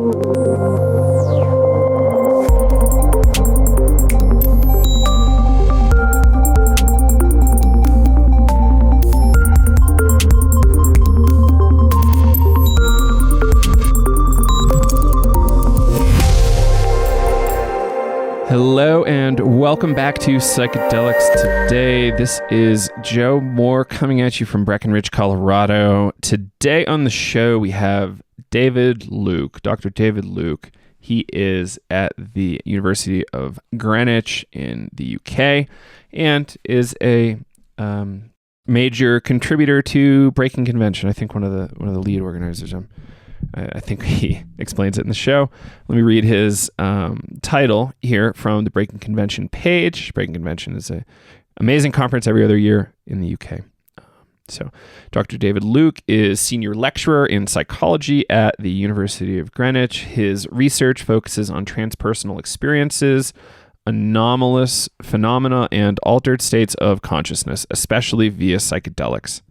Hello and welcome back to Psychedelics Today. This is Joe Moore coming at you from Breckenridge, Colorado. Today on the show we have David Luke, Dr. David Luke. He is at the University of Greenwich in the UK and is a major contributor to Breaking Convention. I think one of the lead organizers. I think he explains it in the show. Let me read his title here from the Breaking Convention page. Breaking Convention is an amazing conference every other year in the UK. So Dr. David Luke is senior lecturer in psychology at the University of Greenwich. His research focuses on transpersonal experiences, anomalous phenomena, and altered states of consciousness, especially via psychedelics.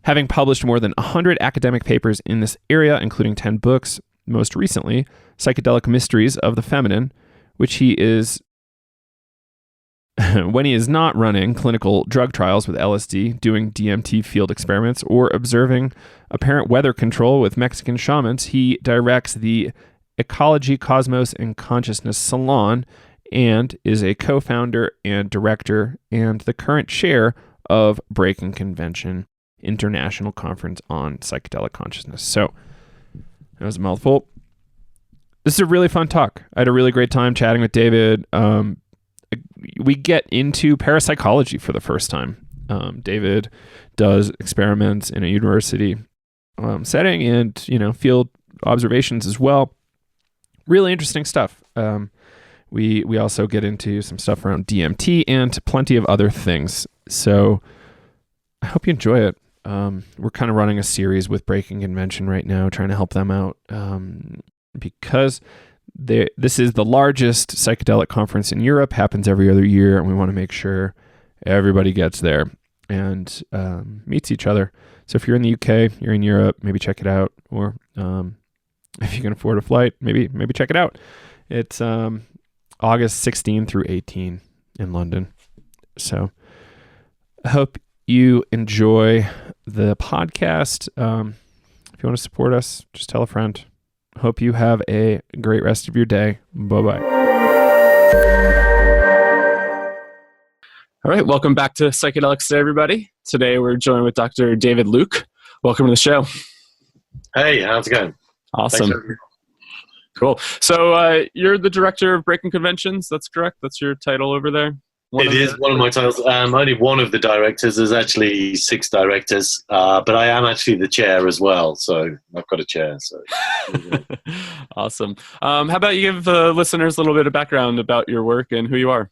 Having published more than 100 academic papers in this area, including 10 books, most recently, Psychedelic Mysteries of the Feminine, which he is, when he is not running clinical drug trials with LSD, doing DMT field experiments, or observing apparent weather control with Mexican shamans, he directs the Ecology, Cosmos, and Consciousness Salon and is a co-founder and director and the current chair of Breaking Convention, International Conference on Psychedelic Consciousness. So that was a mouthful. This is a really fun talk. I had a really great time chatting with David. We get into parapsychology for the first time. David does experiments in a university setting and, field observations as well. Really interesting stuff. We also get into some stuff around DMT and plenty of other things. So I hope you enjoy it. We're kind of running a series with Breaking Convention right now, trying to help them out because this is the largest psychedelic conference in Europe, happens every other year, and we want to make sure everybody gets there and meets each other. So if you're in the UK, you're in Europe, maybe check it out, or if you can afford a flight, maybe check it out. It's August 16 through 18 in London. So I hope you enjoy the podcast. If you want to support us, just tell a friend. Hope you have a great rest of your day. Bye-bye. All right, welcome back to Psychedelics Today, everybody. Today we're joined with Dr. David Luke. Welcome to the show. Hey, how's it going? Awesome. Cool. So you're the director of Breaking Conventions, that's correct? That's your title over there? It is one of my titles. Only one of the directors. There's actually 6 directors, but I am actually the chair as well. So I've got a chair. So awesome. How about you give the listeners a little bit of background about your work and who you are?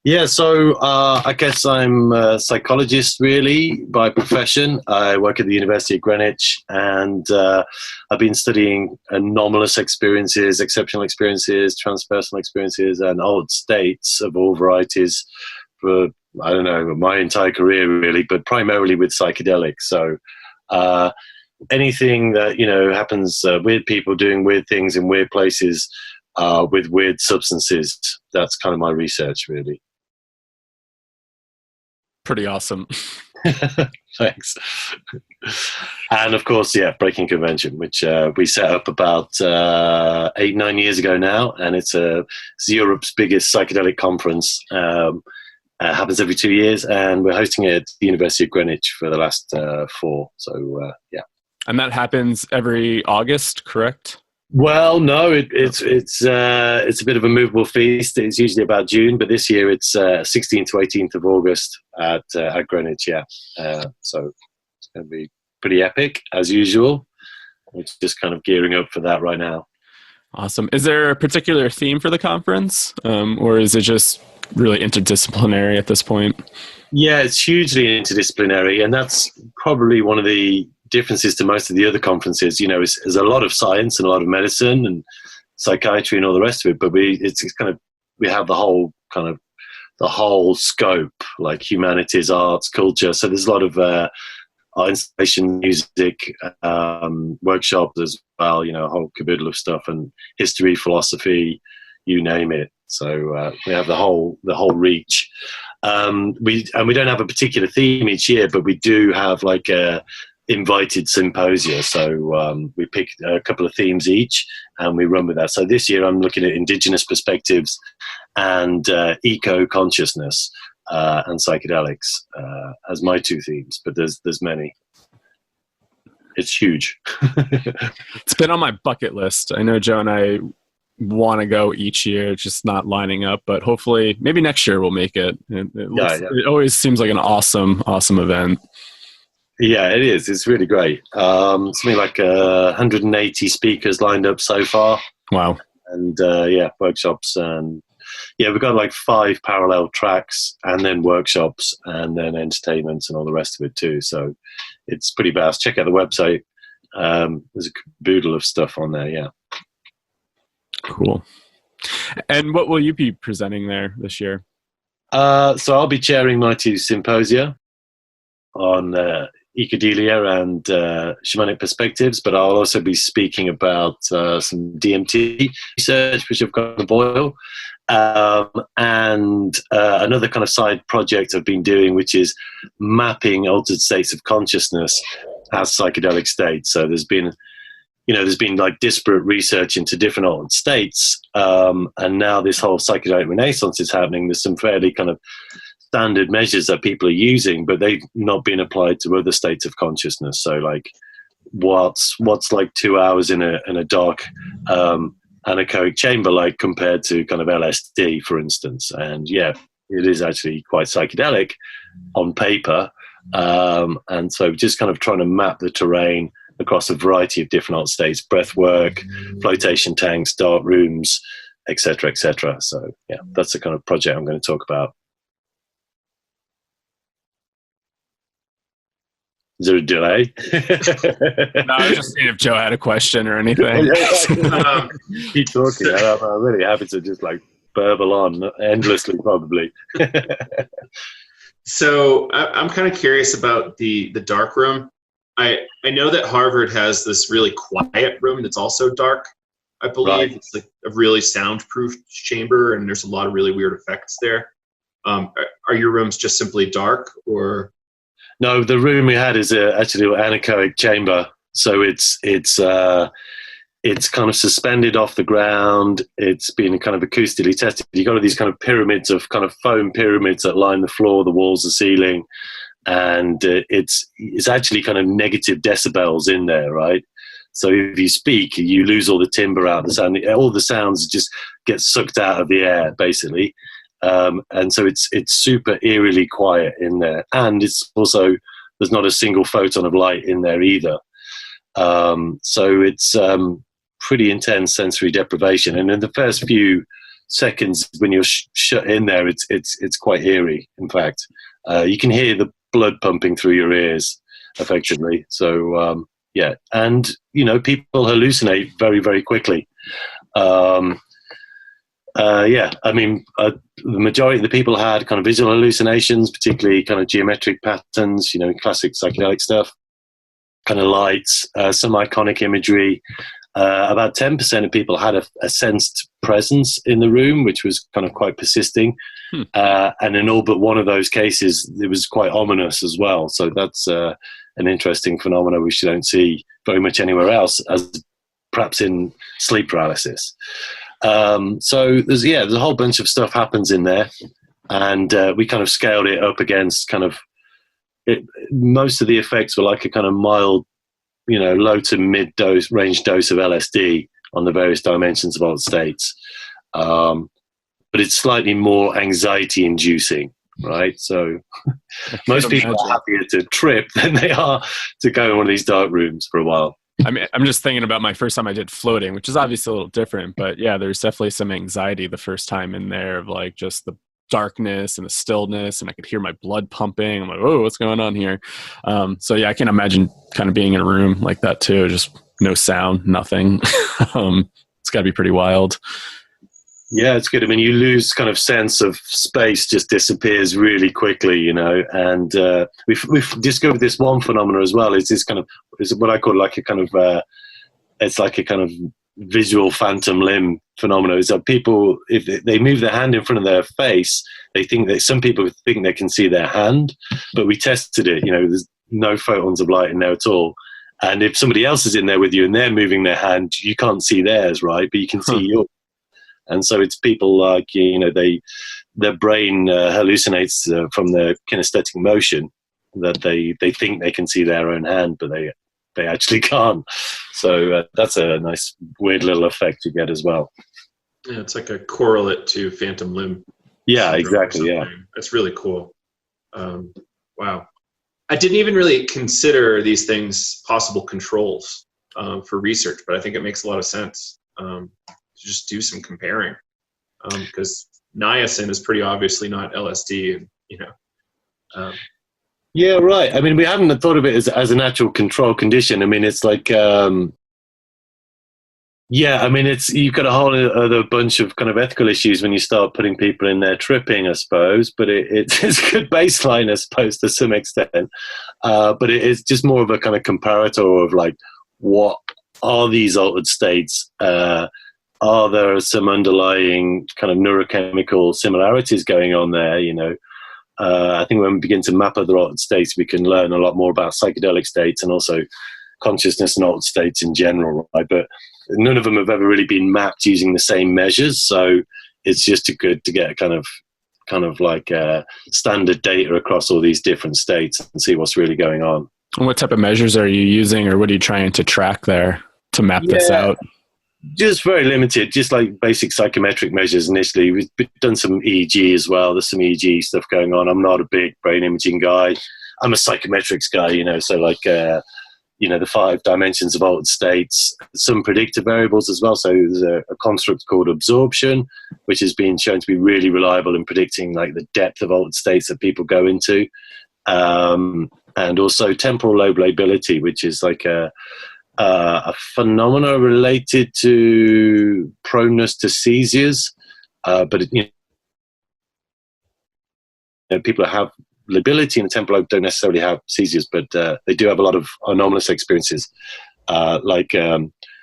Yeah, so I guess I'm a psychologist, really, by profession. I work at the University of Greenwich, and I've been studying anomalous experiences, exceptional experiences, transpersonal experiences, and odd states of all varieties for, I don't know, my entire career, really, but primarily with psychedelics. So anything that, happens, weird people doing weird things in weird places with weird substances, that's kind of my research, really. Pretty awesome. Thanks. And of course, Breaking Convention, which we set up about 8-9 years ago now, and it's Europe's biggest psychedelic conference. Happens every 2 years, and we're hosting it at the University of Greenwich for the last 4. So And that happens every August, correct? Well, no, it's a bit of a movable feast. It's usually about June, but this year it's 16th to 18th of August at Greenwich. So it's going to be pretty epic as usual. We're just kind of gearing up for that right now. Awesome. Is there a particular theme for the conference, or is it just really interdisciplinary at this point? Yeah, it's hugely interdisciplinary, and that's probably one of the differences to most of the other conferences. Is a lot of science and a lot of medicine and psychiatry and all the rest of it, but we have the whole scope, like humanities, arts, culture. So there's a lot of art installation, music, workshops as well, a whole caboodle of stuff, and history, philosophy, you name it. So we have the whole reach. We don't have a particular theme each year, but we do have like a invited symposia. So we pick a couple of themes each and we run with that. So this year I'm looking at indigenous perspectives and eco-consciousness and psychedelics as my two themes, but there's many. It's huge. It's been on my bucket list. I know Joe and I want to go each year, just not lining up, but hopefully maybe next year we'll make it. It always seems like an awesome event. Yeah, it is. It's really great. Something like 180 speakers lined up so far. Wow. And workshops, and we've got like 5 parallel tracks, and then workshops, and then entertainments and all the rest of it too. So it's pretty vast. Check out the website. There's a caboodle of stuff on there. Yeah. Cool. And what will you be presenting there this year? So I'll be chairing my 2 symposia on Ecodelia and Shamanic perspectives, but I'll also be speaking about some DMT research, which I've got to boil, and another kind of side project I've been doing, which is mapping altered states of consciousness as psychedelic states. So there's been like disparate research into different altered states, and now this whole psychedelic renaissance is happening. There's some fairly kind of standard measures that people are using, but they've not been applied to other states of consciousness. So like what's like 2 hours in a dark anechoic chamber like compared to kind of LSD, for instance. And it is actually quite psychedelic on paper. And so just kind of trying to map the terrain across a variety of different alt states, breathwork, flotation tanks, dark rooms, etc., etc. So that's the kind of project I'm going to talk about. Is there a delay? No, I was just seeing if Joe had a question or anything. Keep talking. I'm really happy to just like burble on endlessly, probably. So I'm kind of curious about the dark room. I know that Harvard has this really quiet room that's also dark. I believe It's like a really soundproof chamber, and there's a lot of really weird effects there. Are your rooms just simply dark, or? No, the room we had is actually an anechoic chamber. So it's kind of suspended off the ground. It's been kind of acoustically tested. You've got these kind of pyramids of kind of foam pyramids that line the floor, the walls, the ceiling. And it's actually kind of negative decibels in there, right? So if you speak, you lose all the timbre out of the sound. All the sounds just get sucked out of the air, basically. And so it's super eerily quiet in there, and it's also there's not a single photon of light in there either. So it's pretty intense sensory deprivation, and in the first few seconds when you're shut in there, it's quite eerie. In fact, you can hear the blood pumping through your ears, effectively. So and people hallucinate very, very quickly. The majority of the people had kind of visual hallucinations, particularly kind of geometric patterns, classic psychedelic stuff, kind of lights, some iconic imagery. About 10% of people had a sensed presence in the room, which was kind of quite persisting. And in all but one of those cases, it was quite ominous as well. So that's an interesting phenomenon which you don't see very much anywhere else, as perhaps in sleep paralysis. So there's a whole bunch of stuff happens in there, and we kind of scaled it up against kind of most of the effects were like a kind of mild, low to mid range dose of LSD on the various dimensions of alt states. But it's slightly more anxiety inducing, right? So most people are happier to trip than they are to go in one of these dark rooms for a while. I mean, I'm just thinking about my first time I did floating, which is obviously a little different, but there's definitely some anxiety the first time in there of like just the darkness and the stillness, and I could hear my blood pumping. I'm like, oh, what's going on here? I can imagine kind of being in a room like that too, just no sound, nothing. It's got to be pretty wild. Yeah, it's good. I mean, you lose kind of sense of space, just disappears really quickly, you know. And we've discovered this one phenomena as well. Is what I call like a kind of it's like a kind of visual phantom limb phenomena. Is that people, if they move their hand in front of their face, they think that some people think they can see their hand, but we tested it. You know, there's no photons of light in there at all. And if somebody else is in there with you and they're moving their hand, you can't see theirs, right? But you can see yours. And so it's people like, you know, their brain hallucinates from the kinesthetic motion that they think they can see their own hand, but they actually can't. So that's a nice, weird little effect you get as well. Yeah, it's like a correlate to phantom limb. Yeah, exactly. Yeah, that's really cool. Wow. I didn't even really consider these things possible controls for research, but I think it makes a lot of sense. Just do some comparing, because niacin is pretty obviously not LSD, you know. Yeah, right. I mean, we haven't thought of it as an actual control condition. I mean, it's like, yeah, I mean, you've got a whole other bunch of kind of ethical issues when you start putting people in there tripping, I suppose. But it's a good baseline, I suppose, to some extent. But it's just more of a kind of comparator of like, what are these altered states? Are there some underlying kind of neurochemical similarities going on there? You know, I think when we begin to map other altered states, we can learn a lot more about psychedelic states and also consciousness and altered states in general, right? But none of them have ever really been mapped using the same measures. So it's just good to get a kind of like standard data across all these different states and see what's really going on. And what type of measures are you using, or what are you trying to track there to map this out? Just very limited, just like basic psychometric measures initially. We've done some EEG as well. There's some EEG stuff going on. I'm not a big brain imaging guy. I'm a psychometrics guy, you know, so like, you know, the 5 dimensions of altered states, some predictor variables as well. So there's a construct called absorption, which has been shown to be really reliable in predicting like the depth of altered states that people go into. And also temporal lobe lability, which is like a phenomena related to proneness to seizures, but you know, people who have lability in the temporal lobe don't necessarily have seizures, but they do have a lot of anomalous experiences, like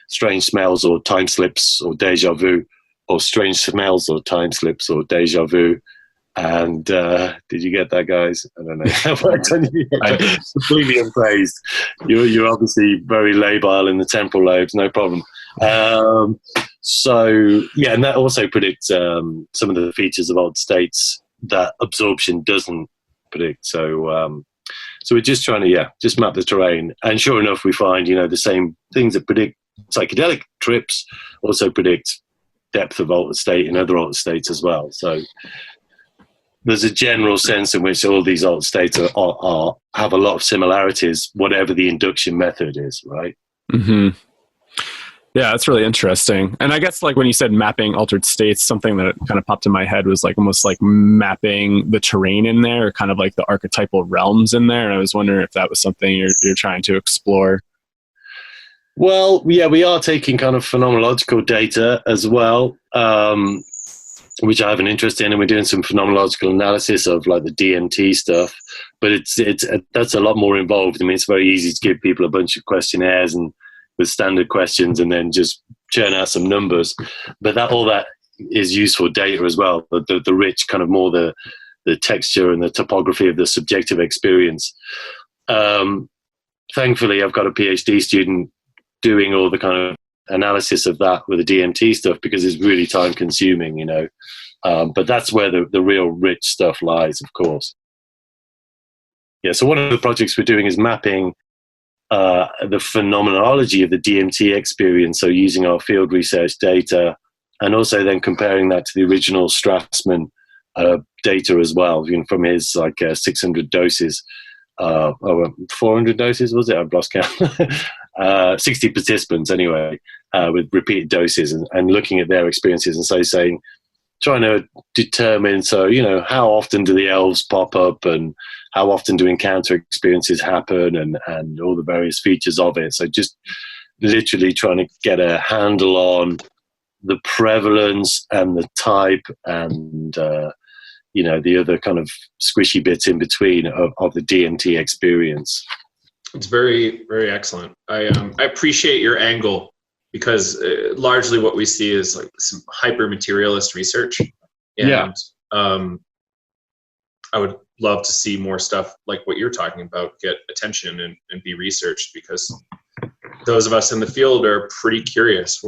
strange smells or time slips or deja vu, or strange smells or time slips or deja vu. And did you get that, guys? I don't know. Completely unfazed. You're obviously very labile in the temporal lobes, no problem. So yeah, and that also predicts some of the features of altered states that absorption doesn't predict. So so we're just trying to just map the terrain, and sure enough, we find, you know, the same things that predict psychedelic trips also predict depth of altered state in other altered states as well. So there's a general sense in which all these altered states have a lot of similarities, whatever the induction method is, right? Mm-hmm. Yeah, that's really interesting. And I guess like when you said mapping altered states, something that kind of popped in my head was like almost like mapping the terrain in there, or kind of like the archetypal realms in there. And I was wondering if that was something you're trying to explore. Well, yeah, we are taking kind of phenomenological data as well, which I have an interest in, and we're doing some phenomenological analysis of like the DMT stuff. But that's a lot more involved. I mean, it's very easy to give people a bunch of questionnaires and with standard questions and then just churn out some numbers. But all that is useful data as well. The rich kind of more the texture and the topography of the subjective experience. Thankfully, I've got a PhD student doing all the kind of analysis of that with the DMT stuff, because it's really time consuming, you know. But that's where the real rich stuff lies, of course. Yeah, so one of the projects we're doing is mapping the phenomenology of the DMT experience, so using our field research data, and also then comparing that to the original Strassman data as well, you know, from his like 600 doses, 400 doses, was it? I've lost count. 60 participants anyway, with repeated doses, and looking at their experiences, and so trying to determine, so, you know, how often do the elves pop up, and how often do encounter experiences happen, and all the various features of it. So just literally trying to get a handle on the prevalence and the type and the other kind of squishy bits in between of the DMT experience. It's very, very excellent. I appreciate your angle, because largely what we see is like some hyper materialist research. And I would love to see more stuff like what you're talking about get attention and be researched, because those of us in the field are pretty curious.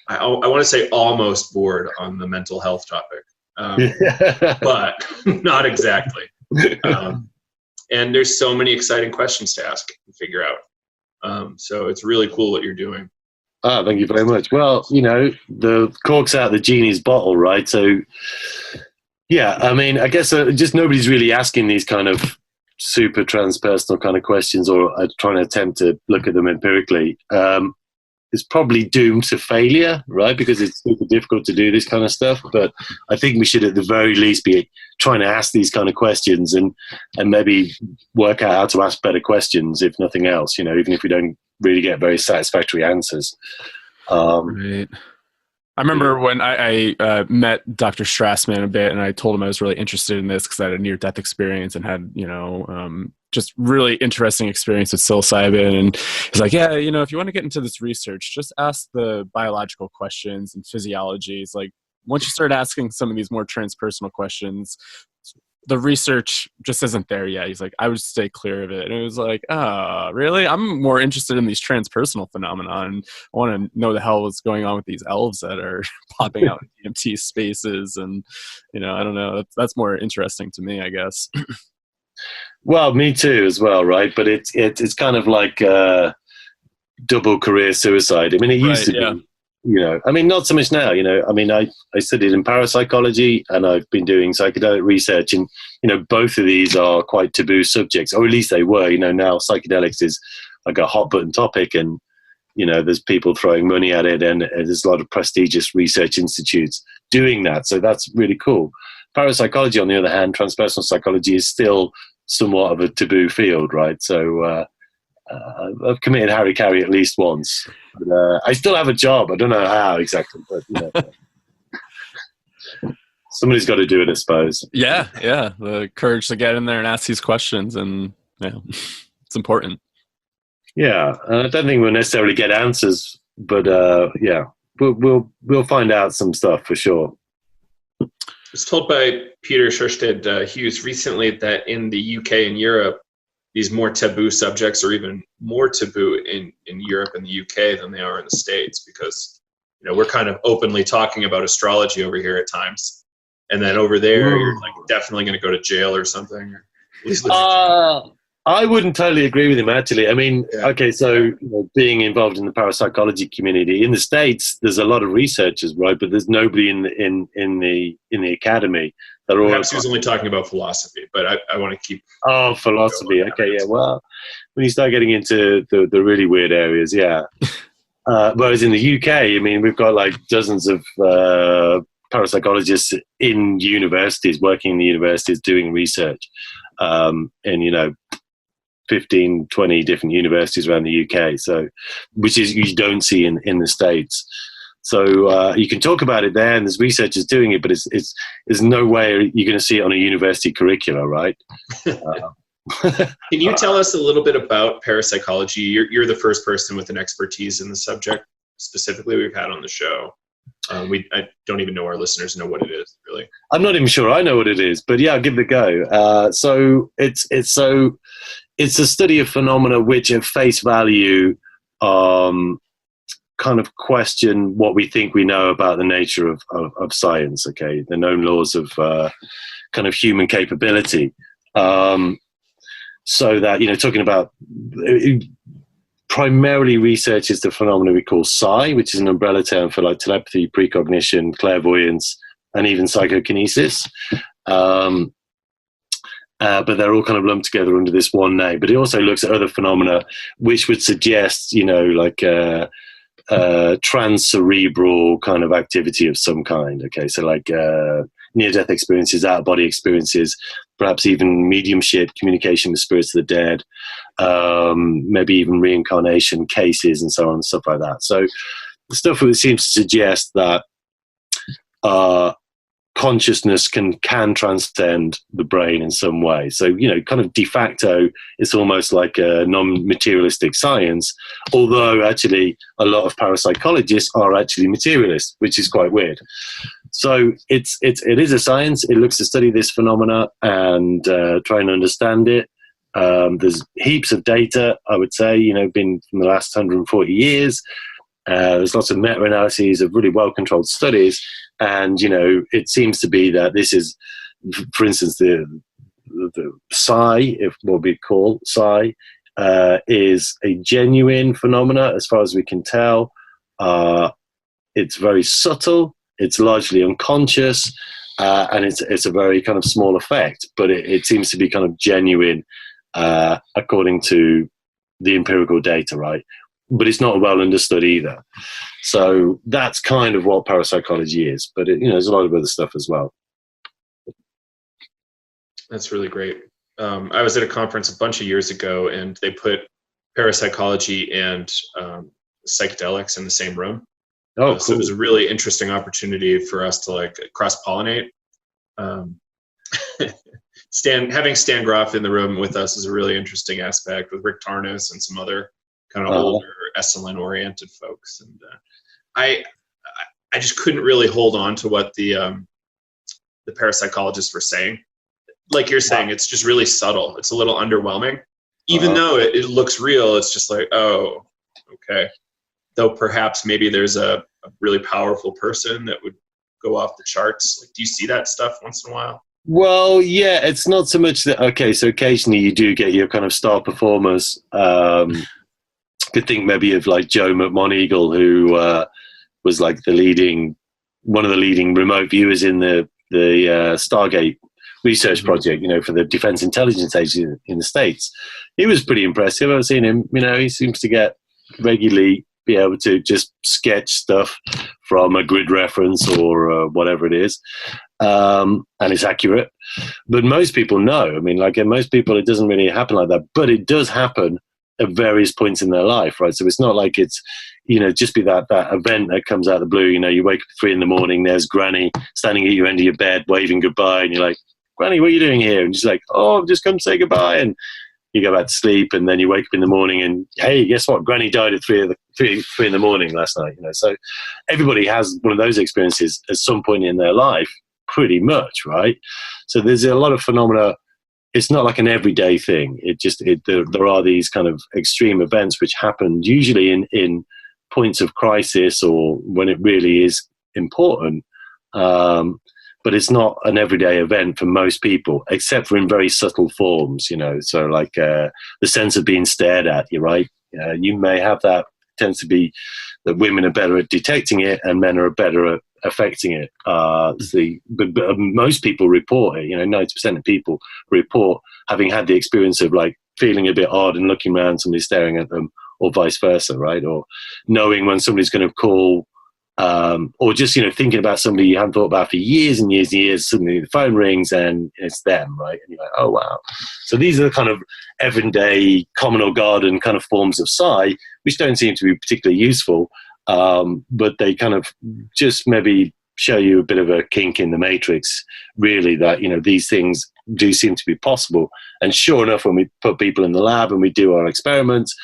I want to say almost bored on the mental health topic, but not exactly. And there's so many exciting questions to ask and figure out. So it's really cool what you're doing. Oh, thank you very much. Well, the cork's out the genie's bottle, right? So, yeah, I mean, I guess just nobody's really asking these kind of super transpersonal kind of questions, or trying to attempt to look at them empirically. It's probably doomed to failure, right? Because it's super difficult to do this kind of stuff. But I think we should at the very least be trying to ask these kind of questions and maybe work out how to ask better questions, if nothing else, even if we don't really get very satisfactory answers. Right. I remember when I met Dr. Strassman a bit, and I told him I was really interested in this because I had a near-death experience and had, just really interesting experience with psilocybin. And he's like, yeah, if you want to get into this research, just ask the biological questions and physiology. It's like, once you start asking some of these more transpersonal questions, the research just isn't there yet. He's like, I would stay clear of it. And it was like, really? I'm more interested in these transpersonal phenomena, and I want to know the hell what's going on with these elves that are popping out in DMT spaces. And, I don't know. That's more interesting to me, I guess. Well, me too as well, right? But it's kind of like double career suicide. I mean, it used to be. I mean, not so much now, I mean, I studied in parapsychology, and I've been doing psychedelic research, and, both of these are quite taboo subjects, or at least they were. Now psychedelics is like a hot button topic, and, there's people throwing money at it, and there's a lot of prestigious research institutes doing that. So that's really cool. Parapsychology, on the other hand, transpersonal psychology, is still somewhat of a taboo field, right? So, I've committed Harry-Carry at least once. But, I still have a job. I don't know how exactly, but somebody's got to do it, I suppose. Yeah. The courage to get in there and ask these questions, and it's important. Yeah, I don't think we'll necessarily get answers, but we'll find out some stuff for sure. I was told by Peter Sjöstedt Hughes recently that in the UK and Europe, these more taboo subjects are even more taboo in Europe and the UK than they are in the States, because, we're kind of openly talking about astrology over here at times. And then over there, you're like definitely going to go to jail or something. Or at least I wouldn't totally agree with him, actually. I mean, okay, so being involved in the parapsychology community in the States, there's a lot of researchers, right? But there's nobody in the academy. Perhaps he was only talking about philosophy, but I want to keep. Oh, philosophy. Okay, yeah. Well, when you start getting into the really weird areas, yeah. Whereas in the UK, I mean, we've got like dozens of parapsychologists in universities, working in the universities, doing research, and 15, 20 different universities around the UK. So, which is you don't see in the States. So you can talk about it there, and there's researchers doing it, but there's no way you're going to see it on a university curricula, right? Can you tell us a little bit about parapsychology? You're the first person with an expertise in the subject specifically we've had on the show. I don't even know our listeners know what it is, really. I'm not even sure I know what it is, but yeah, I'll give it a go. So it's a study of phenomena which at face value kind of question what we think we know about the nature of science, okay? The known laws of kind of human capability. So that, talking about primarily researches the phenomena we call psi, which is an umbrella term for like telepathy, precognition, clairvoyance, and even psychokinesis. But they're all kind of lumped together under this one name. But it also looks at other phenomena which would suggest, like trans-cerebral kind of activity of some kind. Okay, so like near-death experiences, out-of-body experiences, perhaps even mediumship, communication with spirits of the dead, maybe even reincarnation cases and so on and stuff like that. So stuff that seems to suggest that consciousness can transcend the brain in some way. So, kind of de facto, it's almost like a non-materialistic science, although actually a lot of parapsychologists are actually materialists, which is quite weird. So it is a science. It looks to study this phenomena and try and understand it. There's heaps of data, I would say, been from the last 140 years. There's lots of meta-analyses of really well-controlled studies. And, it seems to be that this is, for instance, the psi, if what we call psi, is a genuine phenomena as far as we can tell. It's very subtle. It's largely unconscious. And it's a very kind of small effect. But it seems to be kind of genuine according to the empirical data, right? But it's not well understood either. So that's kind of what parapsychology is. But there's a lot of other stuff as well. That's really great. I was at a conference a bunch of years ago, and they put parapsychology and psychedelics in the same room. Oh, cool. So it was a really interesting opportunity for us to cross-pollinate. Having Stan Groff in the room with us is a really interesting aspect, with Rick Tarnas and some other kind of older Esalen-oriented folks, and I just couldn't really hold on to what the parapsychologists were saying. Like you're saying, it's just really subtle. It's a little underwhelming, even though it looks real. It's just like, oh, okay. Though perhaps maybe there's a really powerful person that would go off the charts. Like, do you see that stuff once in a while? Well, yeah, it's not so much that. Okay, so occasionally you do get your kind of star performers. Could think maybe of like Joe McMoneagle, who was like one of the leading remote viewers in the Stargate research project, for the Defense Intelligence Agency in the States. He was pretty impressive. I've seen him, he seems to get regularly be able to just sketch stuff from a grid reference or whatever it is. And it's accurate. But most people know. I mean, most people, it doesn't really happen like that. But it does happen at various points in their life, right? So it's not like it's, just be that event that comes out of the blue. You wake up at 3 a.m, there's Granny standing at your end of your bed, waving goodbye, and you're like, Granny, what are you doing here? And she's like, oh, I've just come to say goodbye. And you go back to sleep, and then you wake up in the morning, and hey, guess what? Granny died at 3 in the morning last night. So everybody has one of those experiences at some point in their life, pretty much, right? So there's a lot of phenomena. It's not like an everyday thing. There are these kind of extreme events which happen usually in points of crisis or when it really is important. But it's not an everyday event for most people, except for in very subtle forms, So like the sense of being stared at, you're right. You may have that. It tends to be that women are better at detecting it and men are better at affecting it. But most people report it. 90% of people report having had the experience of like feeling a bit odd and looking around, somebody staring at them, or vice versa, right? Or knowing when somebody's going to call. Or just, thinking about somebody you haven't thought about for years and years and years, suddenly the phone rings and it's them, right? And you're like, oh, wow. So these are the kind of everyday common or garden kind of forms of psi, which don't seem to be particularly useful, but they kind of just maybe show you a bit of a kink in the matrix, really, that, these things do seem to be possible. And sure enough, when we put people in the lab and we do our experiments,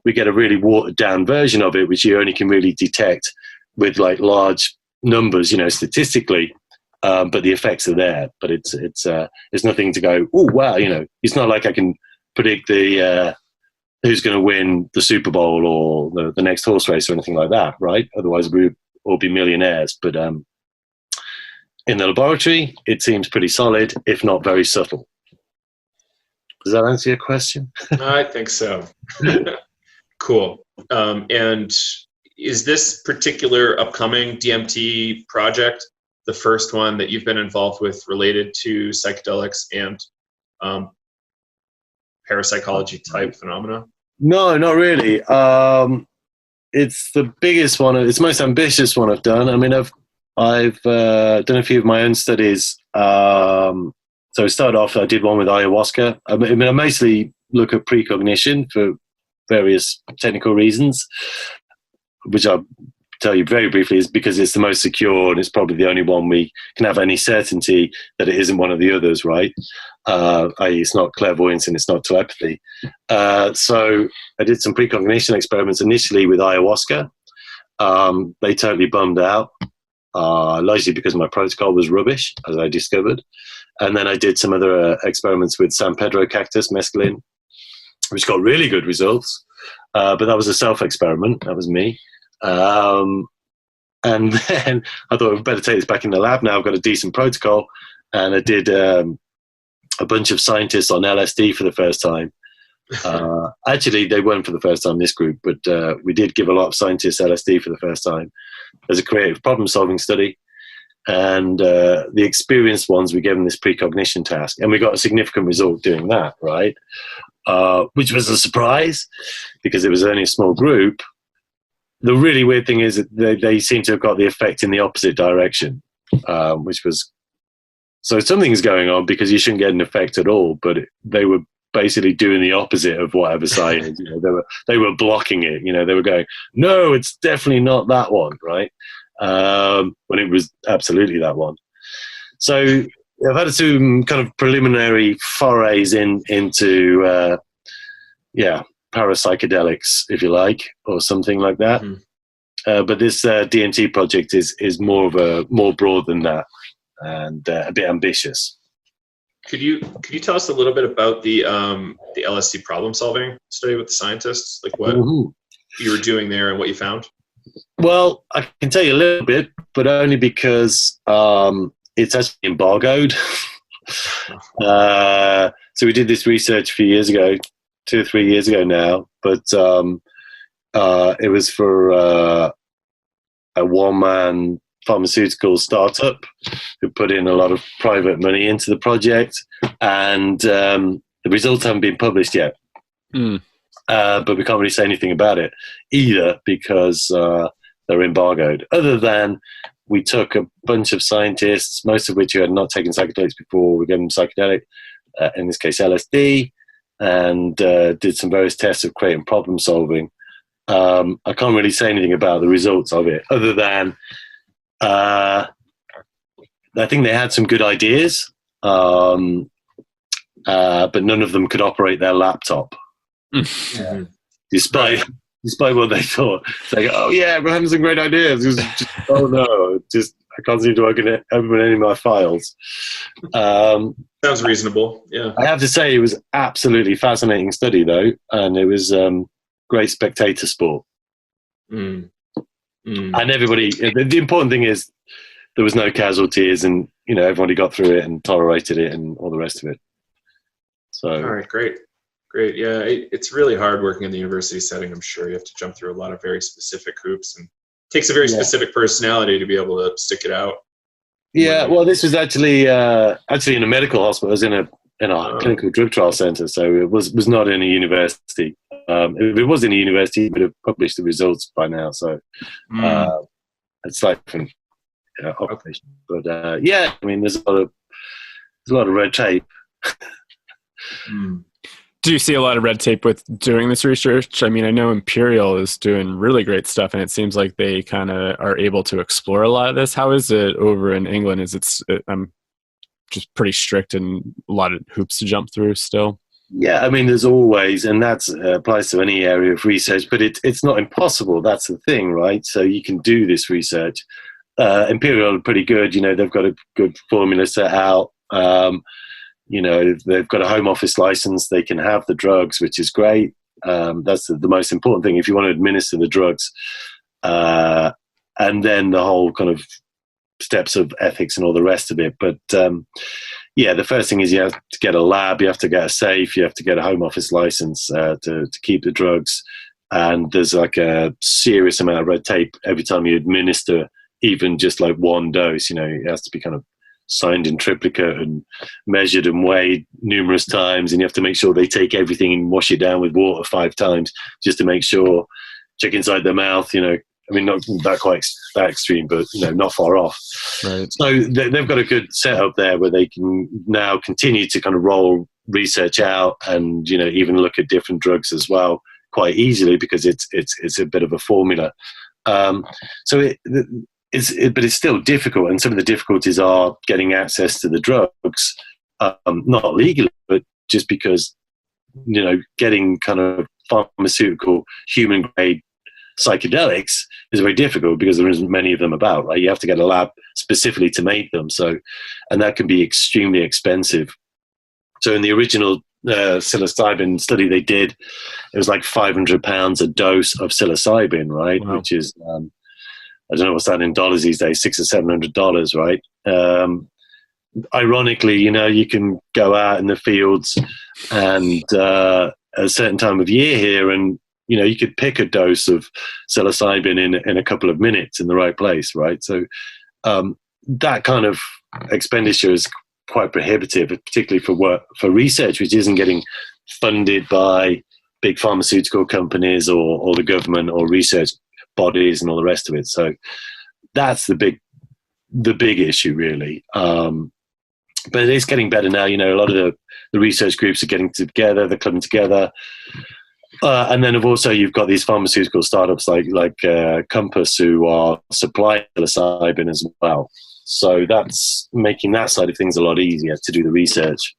we get a really watered down version of it, which you only can really detect with like large numbers, statistically, but the effects are there. But it's nothing to go, oh wow, it's not like I can predict the who's going to win the Super Bowl or the next horse race or anything like that, right? Otherwise we'd all be millionaires. But in the laboratory, it seems pretty solid, if not very subtle. Does that answer your question? I think so. Cool. And is this particular upcoming DMT project the first one that you've been involved with related to psychedelics and parapsychology type phenomena? No, not really. It's the biggest one. It's the most ambitious one I've done. I mean, I've done a few of my own studies. So I started off, I did one with ayahuasca. I mostly look at precognition for various technical reasons, which are tell you very briefly is because it's the most secure and it's probably the only one we can have any certainty that it isn't one of the others, right? I.e. it's not clairvoyance and it's not telepathy. So I did some pre-cognition experiments initially with ayahuasca. They totally bummed out, largely because my protocol was rubbish, as I discovered. And then I did some other experiments with San Pedro cactus, mescaline, which got really good results. But that was a self-experiment. That was me. And then I thought I'd better take this back in the lab. Now I've got a decent protocol. And I did a bunch of scientists on LSD for the first time. Actually, they weren't for the first time, this group, but we did give a lot of scientists LSD for the first time as a creative problem-solving study. And the experienced ones, we gave them this precognition task, and we got a significant result doing that, right? Which was a surprise because it was only a small group. The really weird thing is that they seem to have got the effect in the opposite direction, which was, so something's going on because you shouldn't get an effect at all, but they were basically doing the opposite of whatever side is. You know, they were blocking it. You know, they were going, no, it's definitely not that one, right? When it was absolutely that one. So I've had some kind of preliminary forays into parapsychedelics, if you like, or something like that. But this DMT project is more broad than that, and a bit ambitious. Could you tell us a little bit about the LSD problem solving study with the scientists, like what you were doing there and what you found? Well, I can tell you a little bit, but only because it's actually embargoed. So we did this research a few years ago, 2 or 3 years ago now, but it was for a one-man pharmaceutical startup who put in a lot of private money into the project, and the results haven't been published yet. But we can't really say anything about it either because they're embargoed. Other than we took a bunch of scientists, most of which who had not taken psychedelics before, we gave them psychedelic, in this case LSD, and did some various tests of creating problem solving. I can't really say anything about the results of it other than I think they had some good ideas, but none of them could operate their laptop. Despite what they thought. It's like, oh yeah, we're having some great ideas. Oh no, I can't seem to open any of my files. Sounds reasonable. Yeah. I have to say it was absolutely fascinating study though, and it was great spectator sport. And everybody, the important thing is there was no casualties, and you know everybody got through it and tolerated it and all the rest of it. So all right, great. Yeah, it's really hard working in the university setting. I'm sure you have to jump through a lot of very specific hoops, and it takes a very specific personality to be able to stick it out. Yeah, well, this was actually in a medical hospital. It was in a clinical drug trial center, so it was not in a university. If it was in a university, it would have published the results by now. So it's like different occupation. But I mean, there's a lot of red tape. Do you see a lot of red tape with doing this research? I mean, I know Imperial is doing really great stuff, and it seems like they kind of are able to explore a lot of this. How is it over in England? I'm just pretty strict and a lot of hoops to jump through still? Yeah, I mean, there's always, and that applies to any area of research, but it's not impossible. That's the thing, right? So you can do this research. Imperial are pretty good. You know, they've got a good formula set out. You know, they've got a home office license. They can have the drugs, which is great. That's the most important thing if you want to administer the drugs. And then the whole kind of steps of ethics and all the rest of it. But the first thing is you have to get a lab, you have to get a safe, you have to get a home office license to keep the drugs. And there's like a serious amount of red tape every time you administer even just like one dose. You know, it has to be kind of signed in triplicate and measured and weighed numerous times, and you have to make sure they take everything and wash it down with water 5 times just to make sure, check inside their mouth, you know, I mean, not that extreme, but, you know, not far off. Right. So they've got a good setup there where they can now continue to kind of roll research out and, you know, even look at different drugs as well quite easily because it's a bit of a formula. So but it's still difficult, and some of the difficulties are getting access to the drugs, not legally, but just because, getting kind of pharmaceutical human grade psychedelics is very difficult because there isn't many of them about, right? You have to get a lab specifically to make them. So, and that can be extremely expensive. So in the original psilocybin study they did, it was like £500 a dose of psilocybin, right? Wow. Which is, I don't know what's that in dollars these days, $600 or $700, right? Ironically, you can go out in the fields and at a certain time of year here, and you could pick a dose of psilocybin in a couple of minutes in the right place, right? So that kind of expenditure is quite prohibitive, particularly for research, which isn't getting funded by big pharmaceutical companies or the government or research bodies and all the rest of it. So that's the big issue, really. But it's getting better now. A lot of the research groups are getting together, they're coming together. And then also you've got these pharmaceutical startups like Compass, who are supplying psilocybin as well. So that's making that side of things a lot easier to do the research.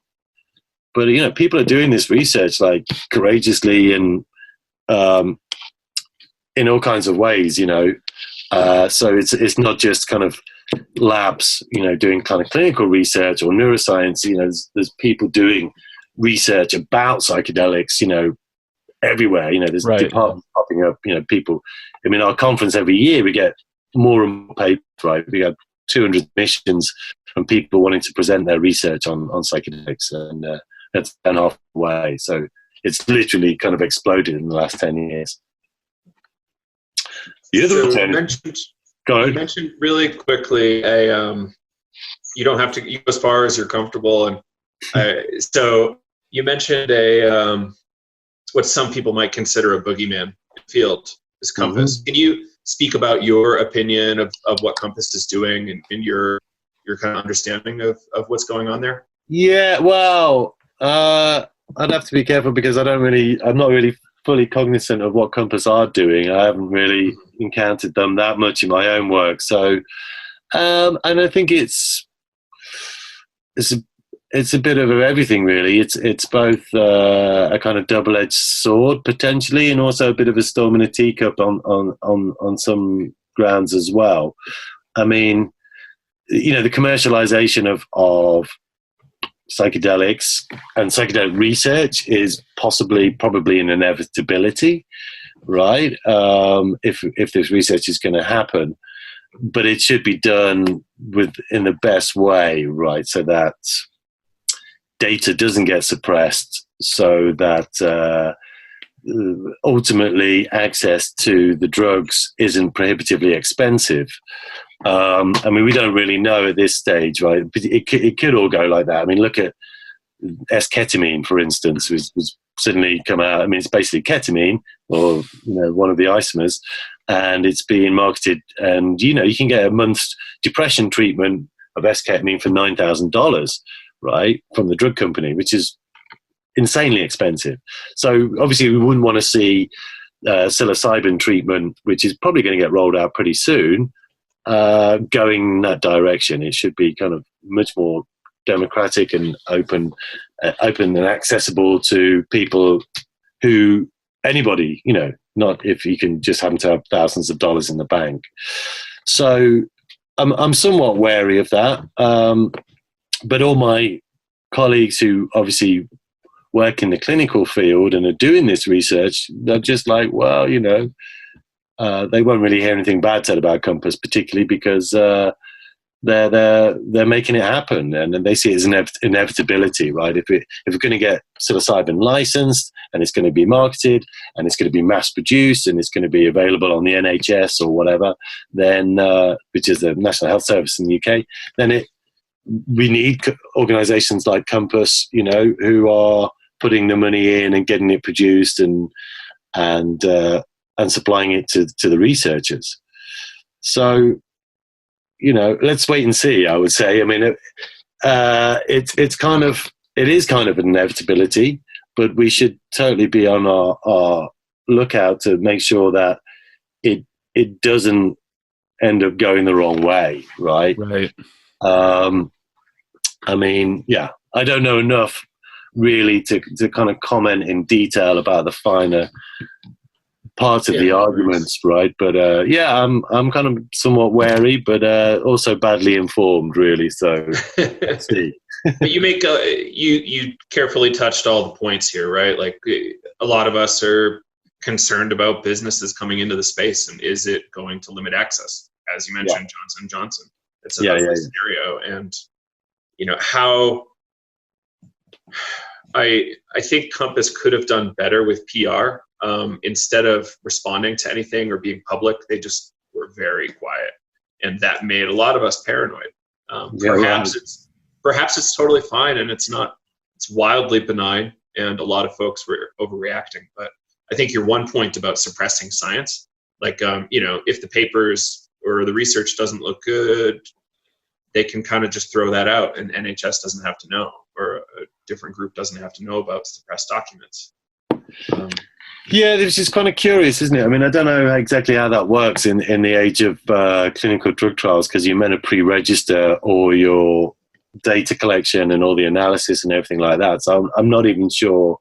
But people are doing this research like courageously and in all kinds of ways. So it's not just kind of labs, doing kind of clinical research or neuroscience. There's people doing research about psychedelics, everywhere. There's departments popping up. People. I mean, our conference every year we get more and more papers. Right, we got 200 submissions from people wanting to present their research on psychedelics, and that's 10.5 away. So it's literally kind of exploded in the last 10 years. You mentioned really quickly you don't have to go as far as you're comfortable, and so you mentioned what some people might consider a boogeyman field is Compass. Mm-hmm. Can you speak about your opinion of what Compass is doing and your kind of understanding of what's going on there? Yeah, well, I'd have to be careful because I'm not really fully cognizant of what Compass are doing. I haven't really encountered them that much in my own work. So, and I think it's a bit of everything, really. It's both a kind of double-edged sword potentially, and also a bit of a storm in a teacup on some grounds as well. I mean, the commercialization of psychedelics and psychedelic research is probably an inevitability, right? If this research is going to happen, but it should be done in the best way, right? So that data doesn't get suppressed, so that ultimately access to the drugs isn't prohibitively expensive. I mean, we don't really know at this stage, right? But it could all go like that. I mean, look at Esketamine, for instance, was suddenly come out. I mean, it's basically ketamine, or one of the isomers, and it's being marketed. And you can get a month's depression treatment of Esketamine for $9,000, right, from the drug company, which is insanely expensive. So obviously, we wouldn't want to see psilocybin treatment, which is probably going to get rolled out pretty soon, going that direction. It should be kind of much more democratic and open and accessible to people anybody, not if you can just happen to have thousands of dollars in the bank. So I'm somewhat wary of that. But all my colleagues who obviously work in the clinical field and are doing this research, they're just like, well, they won't really hear anything bad said about Compass, particularly because they're making it happen, and they see it as an inevitability, right? If we're going to get psilocybin licensed, and it's going to be marketed, and it's going to be mass produced, and it's going to be available on the NHS or whatever, then which is the National Health Service in the UK, then we need organisations like Compass, who are putting the money in and getting it produced and supplying it to the researchers. So, let's wait and see, I would say. I mean, it is kind of an inevitability, but we should totally be on our lookout to make sure that it it doesn't end up going the wrong way, right? Right. I mean, yeah, I don't know enough really to kind of comment in detail about the finer parts of the arguments, right? But yeah, I'm kind of somewhat wary, but also badly informed, really. So let's see. But you make you carefully touched all the points here, right? Like a lot of us are concerned about businesses coming into the space, and is it going to limit access? As you mentioned, Johnson & Johnson. It's a scenario, and you know how I think Compass could have done better with PR. Instead of responding to anything or being public, they just were very quiet, and that made a lot of us paranoid. Perhaps it's totally fine, and it's not. It's wildly benign, and a lot of folks were overreacting. But I think your one point about suppressing science, like if the papers or the research doesn't look good, they can kind of just throw that out, and NHS doesn't have to know, or a different group doesn't have to know about suppressed documents. Yeah, it's just kind of curious, isn't it? I mean, I don't know exactly how that works in the age of clinical drug trials, because you're meant to pre-register all your data collection and all the analysis and everything like that. So I'm not even sure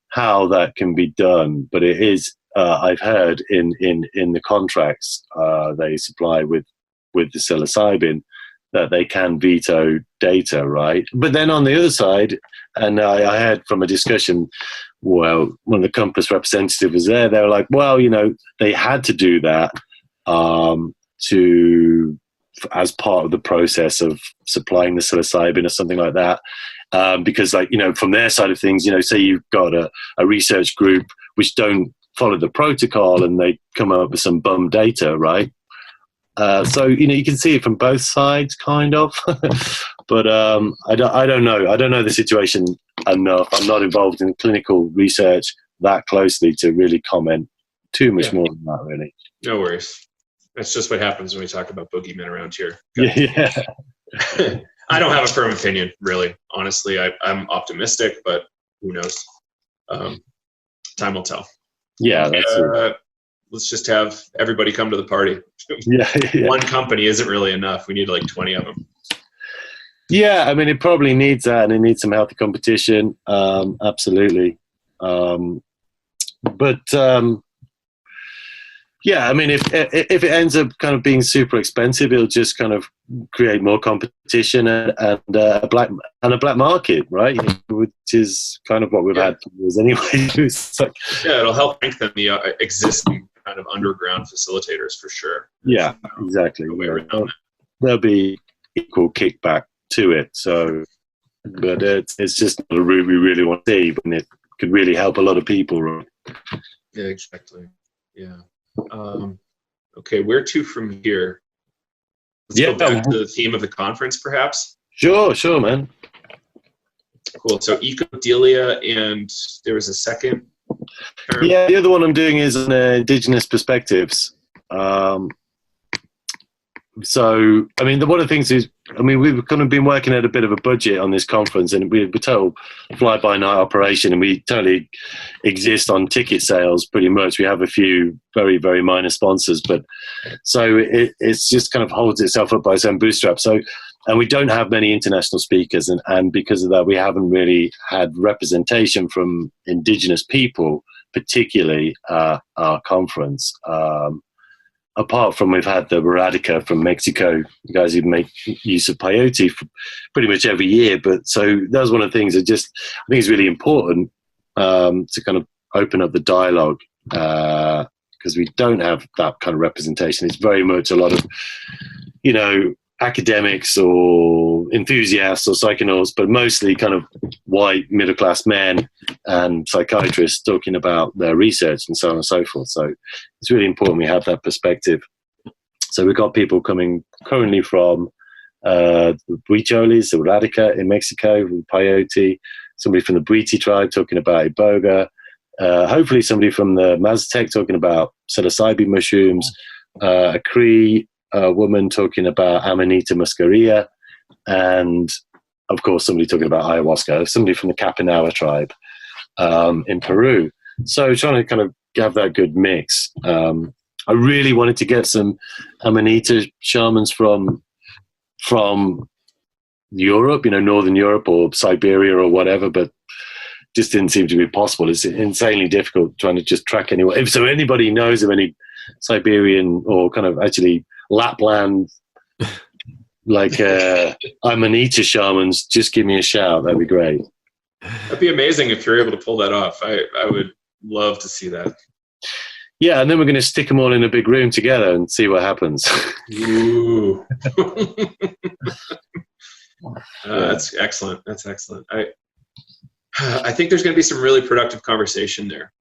how that can be done, but it is. I've heard in the contracts they supply with the psilocybin that they can veto data, right? But then on the other side, and I heard from a discussion, well, when the Compass representative was there, they were like, well, they had to do that as part of the process of supplying the psilocybin or something like that. Because from their side of things, say you've got a research group which don't follow the protocol and they come up with some bum data, right? So you can see it from both sides, kind of. But I don't know. I don't know the situation enough. I'm not involved in clinical research that closely to really comment too much more than that, really. No worries. That's just what happens when we talk about boogeymen around here. Yeah. I don't have a firm opinion, really. Honestly, I'm optimistic, but who knows? Time will tell. Yeah, that's it. Let's just have everybody come to the party. Yeah. One company isn't really enough. We need like 20 of them. Yeah, I mean, it probably needs that, and it needs some healthy competition. Absolutely. Yeah, I mean, if it ends up kind of being super expensive, it'll just kind of create more competition and a black market, right? Which is kind of what we've had for years anyway. It'll help strengthen the existing kind of underground facilitators for sure. Yeah, exactly. There'll be equal kickback to it. So, but it's just not a route we really want to see, and it could really help a lot of people, right? Yeah, exactly. Yeah. Okay, where to from here? Let's go back to the theme of the conference, perhaps. Sure, man. Cool. So Ecodelia, and there was a second term. Yeah, the other one I'm doing is on Indigenous perspectives. So, I mean, one of the things is, I mean, we've kind of been working at a bit of a budget on this conference, and we're total fly-by-night operation, and we totally exist on ticket sales pretty much. We have a few very, very minor sponsors, but so it's just kind of holds itself up by its own bootstrap. So, and we don't have many international speakers, and because of that, we haven't really had representation from Indigenous people, particularly our conference. Apart from we've had the Radica from Mexico, the guys who make use of peyote for pretty much every year. But so that was one of the things that I think is really important to kind of open up the dialogue because we don't have that kind of representation. It's very much a lot of, academics or enthusiasts or psychonauts, but mostly kind of white middle-class men and psychiatrists talking about their research and so on and so forth. So it's really important we have that perspective. So we've got people coming currently from the Huicholes, the Radica in Mexico, with peyote, somebody from the Briti tribe talking about iboga, hopefully somebody from the Mazatec talking about psilocybin mushrooms, a Cree woman talking about Amanita muscaria, and of course somebody talking about ayahuasca, somebody from the Capinawa tribe in Peru. So trying to kind of have that good mix. I really wanted to get some Amanita shamans from Europe, Northern Europe or Siberia or whatever, but just didn't seem to be possible. It's insanely difficult trying to just track anyone. If so, anybody knows of any Siberian or kind of actually Lapland, like Amanita shamans, just give me a shout. That'd be great. That'd be amazing if you're able to pull that off. I would love to see that. Yeah, and then we're going to stick them all in a big room together and see what happens. Ooh. That's excellent. That's excellent. I think there's going to be some really productive conversation there.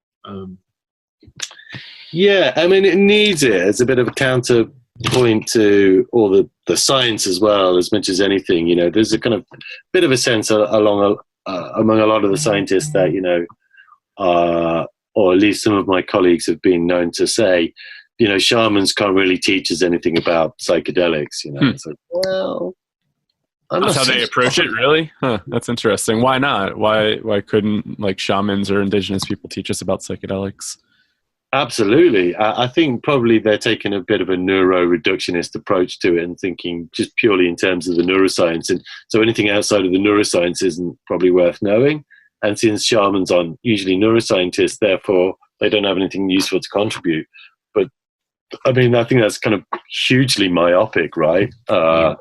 Yeah, I mean, it needs it. It's a bit of a counterpoint to all the science as well, as much as anything. There's a kind of bit of a sense among a lot of the scientists that, or at least some of my colleagues have been known to say, shamans can't really teach us anything about psychedelics. It's like, well, that's how they approach it, really? Huh, that's interesting. Why not? Why couldn't shamans or indigenous people teach us about psychedelics? Absolutely. I think probably they're taking a bit of a neuro-reductionist approach to it and thinking just purely in terms of the neuroscience. And so anything outside of the neuroscience isn't probably worth knowing. And since shamans aren't usually neuroscientists, therefore they don't have anything useful to contribute. But I mean, I think that's kind of hugely myopic, right? I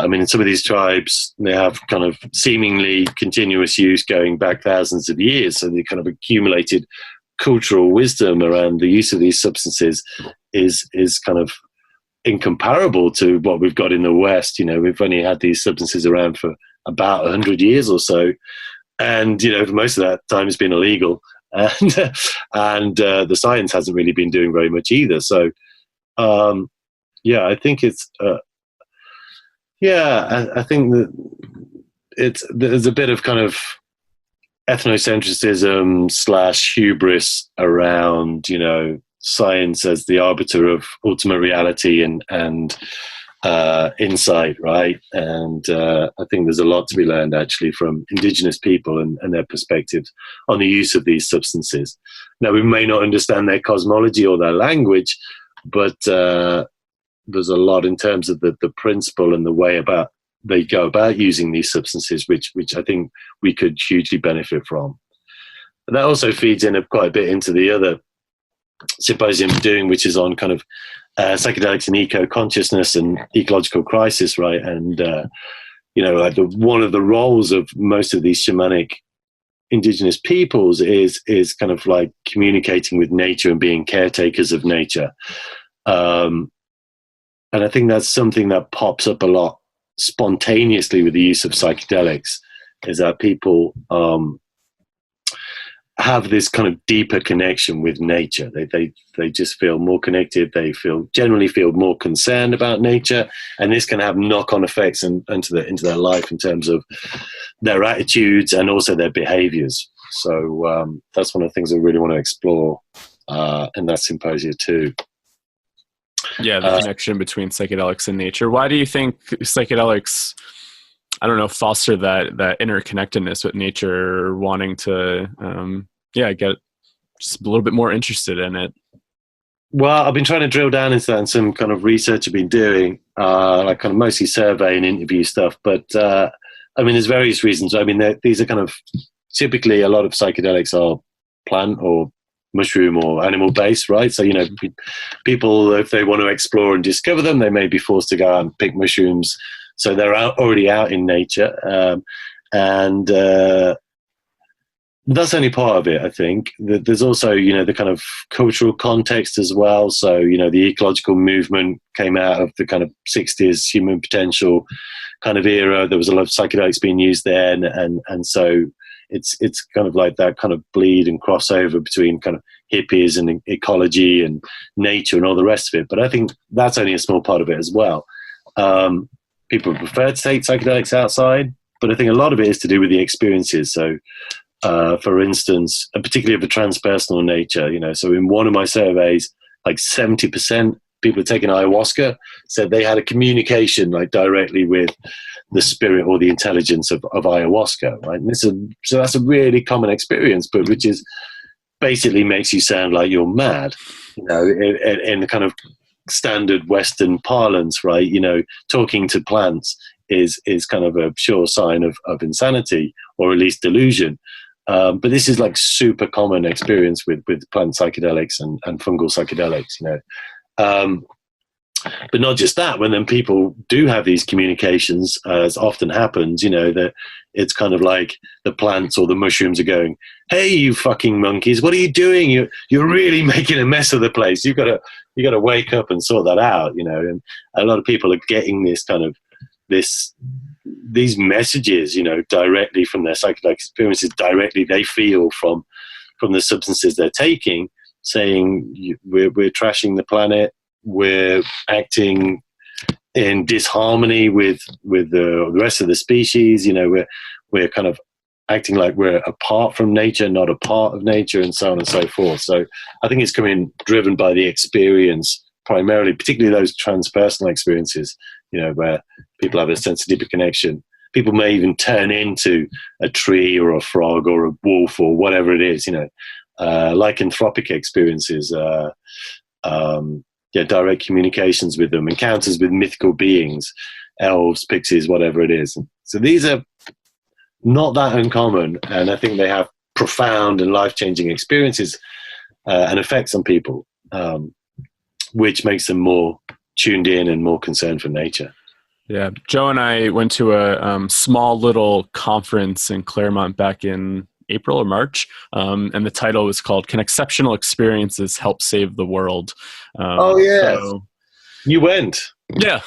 mean, in some of these tribes, they have kind of seemingly continuous use going back thousands of years. So the kind of accumulated cultural wisdom around the use of these substances is kind of incomparable to what we've got in the West. We've only had these substances around for about 100 years or so. And, for most of that time it's been illegal. And the science hasn't really been doing very much either. So, I think it's... I think that there's a bit of kind of ethnocentrism / hubris around, science as the arbiter of ultimate reality and insight, right? And I think there's a lot to be learned actually from indigenous people and their perspectives on the use of these substances. Now, we may not understand their cosmology or their language, but there's a lot in terms of the principle and the way they go about using these substances, which I think we could hugely benefit from. And that also feeds in quite a bit into the other symposium I'm doing, which is on kind of psychedelics and eco-consciousness and ecological crisis, right? And one of the roles of most of these shamanic indigenous peoples is kind of like communicating with nature and being caretakers of nature. And I think that's something that pops up a lot spontaneously with the use of psychedelics, is that people have this kind of deeper connection with nature. They just feel more connected. They generally feel more concerned about nature, and this can have knock-on effects into their life in terms of their attitudes and also their behaviors. So that's one of the things I really want to explore in that symposium too. Yeah, the connection between psychedelics and nature. Why do you think psychedelics, foster that interconnectedness with nature, wanting to, get just a little bit more interested in it? Well, I've been trying to drill down into that in some kind of research I've been doing, like kind of mostly survey and interview stuff. But there's various reasons. These are kind of typically a lot of psychedelics are plant or mushroom or animal based, right? So, people, if they want to explore and discover them, they may be forced to go out and pick mushrooms. So they're already out in nature. And that's only part of it, I think. There's also, the kind of cultural context as well. So, the ecological movement came out of the kind of 60s human potential kind of era. There was a lot of psychedelics being used then. And so it's kind of like that kind of bleed and crossover between kind of hippies and ecology and nature and all the rest of it. But I think that's only a small part of it as well. People prefer to take psychedelics outside, but I think a lot of it is to do with the experiences. So, for instance, particularly of a transpersonal nature, so in one of my surveys, like 70% people taking ayahuasca said they had a communication like directly with the spirit or the intelligence of ayahuasca, right? And so that's a really common experience, but which is basically makes you sound like you're mad, in the kind of standard Western parlance, right? Talking to plants is kind of a sure sign of insanity, or at least delusion. But this is like super common experience with plant psychedelics and fungal psychedelics, But not just that, when then people do have these communications, as often happens, that it's kind of like the plants or the mushrooms are going, "Hey, you fucking monkeys, what are you doing? You're really making a mess of the place. You got to wake up and sort that out," And a lot of people are getting this kind of these messages, directly from their psychedelic experiences, directly they feel from the substances they're taking, saying we're trashing the planet. We're acting in disharmony with the rest of the species. We're kind of acting like we're apart from nature, not a part of nature, and so on and so forth. So I think it's driven by the experience primarily, particularly those transpersonal experiences, where people have a sense of deeper connection. People may even turn into a tree or a frog or a wolf or whatever it is, lycanthropic experiences, direct communications with them, encounters with mythical beings, elves, pixies, whatever it is. So these are not that uncommon, and I think they have profound and life-changing experiences and effects on people, which makes them more tuned in and more concerned for nature. Yeah, Joe and I went to a small little conference in Claremont back in April or March, and the title was called "Can Exceptional Experiences Help Save the World?" You went. Yeah,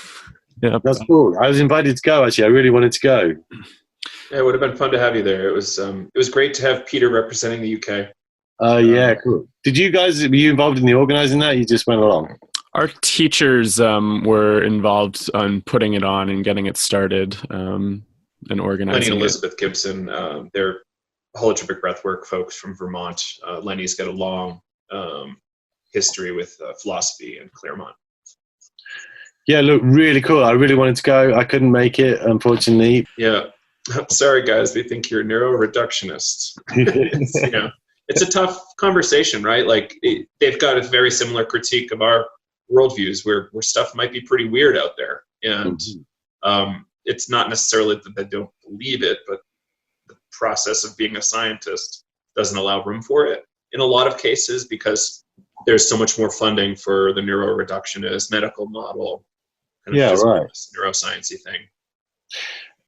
that's cool. I was invited to go. Actually, I really wanted to go. Yeah, it would have been fun to have you there. It was great to have Peter representing the UK. Yeah, cool. Were you involved in the organizing that? You just went along? Our teachers were involved on putting it on and getting it started and organizing. Lenny and Elizabeth Gibson, they're holotropic breathwork folks from Vermont. Lenny's got a long history with philosophy in Claremont. Yeah, look, really cool. I really wanted to go. I couldn't make it, unfortunately. Yeah. Sorry, guys. We think you're neuroreductionists. It's a tough conversation, right? Like they've got a very similar critique of our worldviews where stuff might be pretty weird out there. And it's not necessarily that they don't believe it, but the process of being a scientist doesn't allow room for it in a lot of cases because there's so much more funding for the neuroreductionist medical model. Neuroscience-y thing.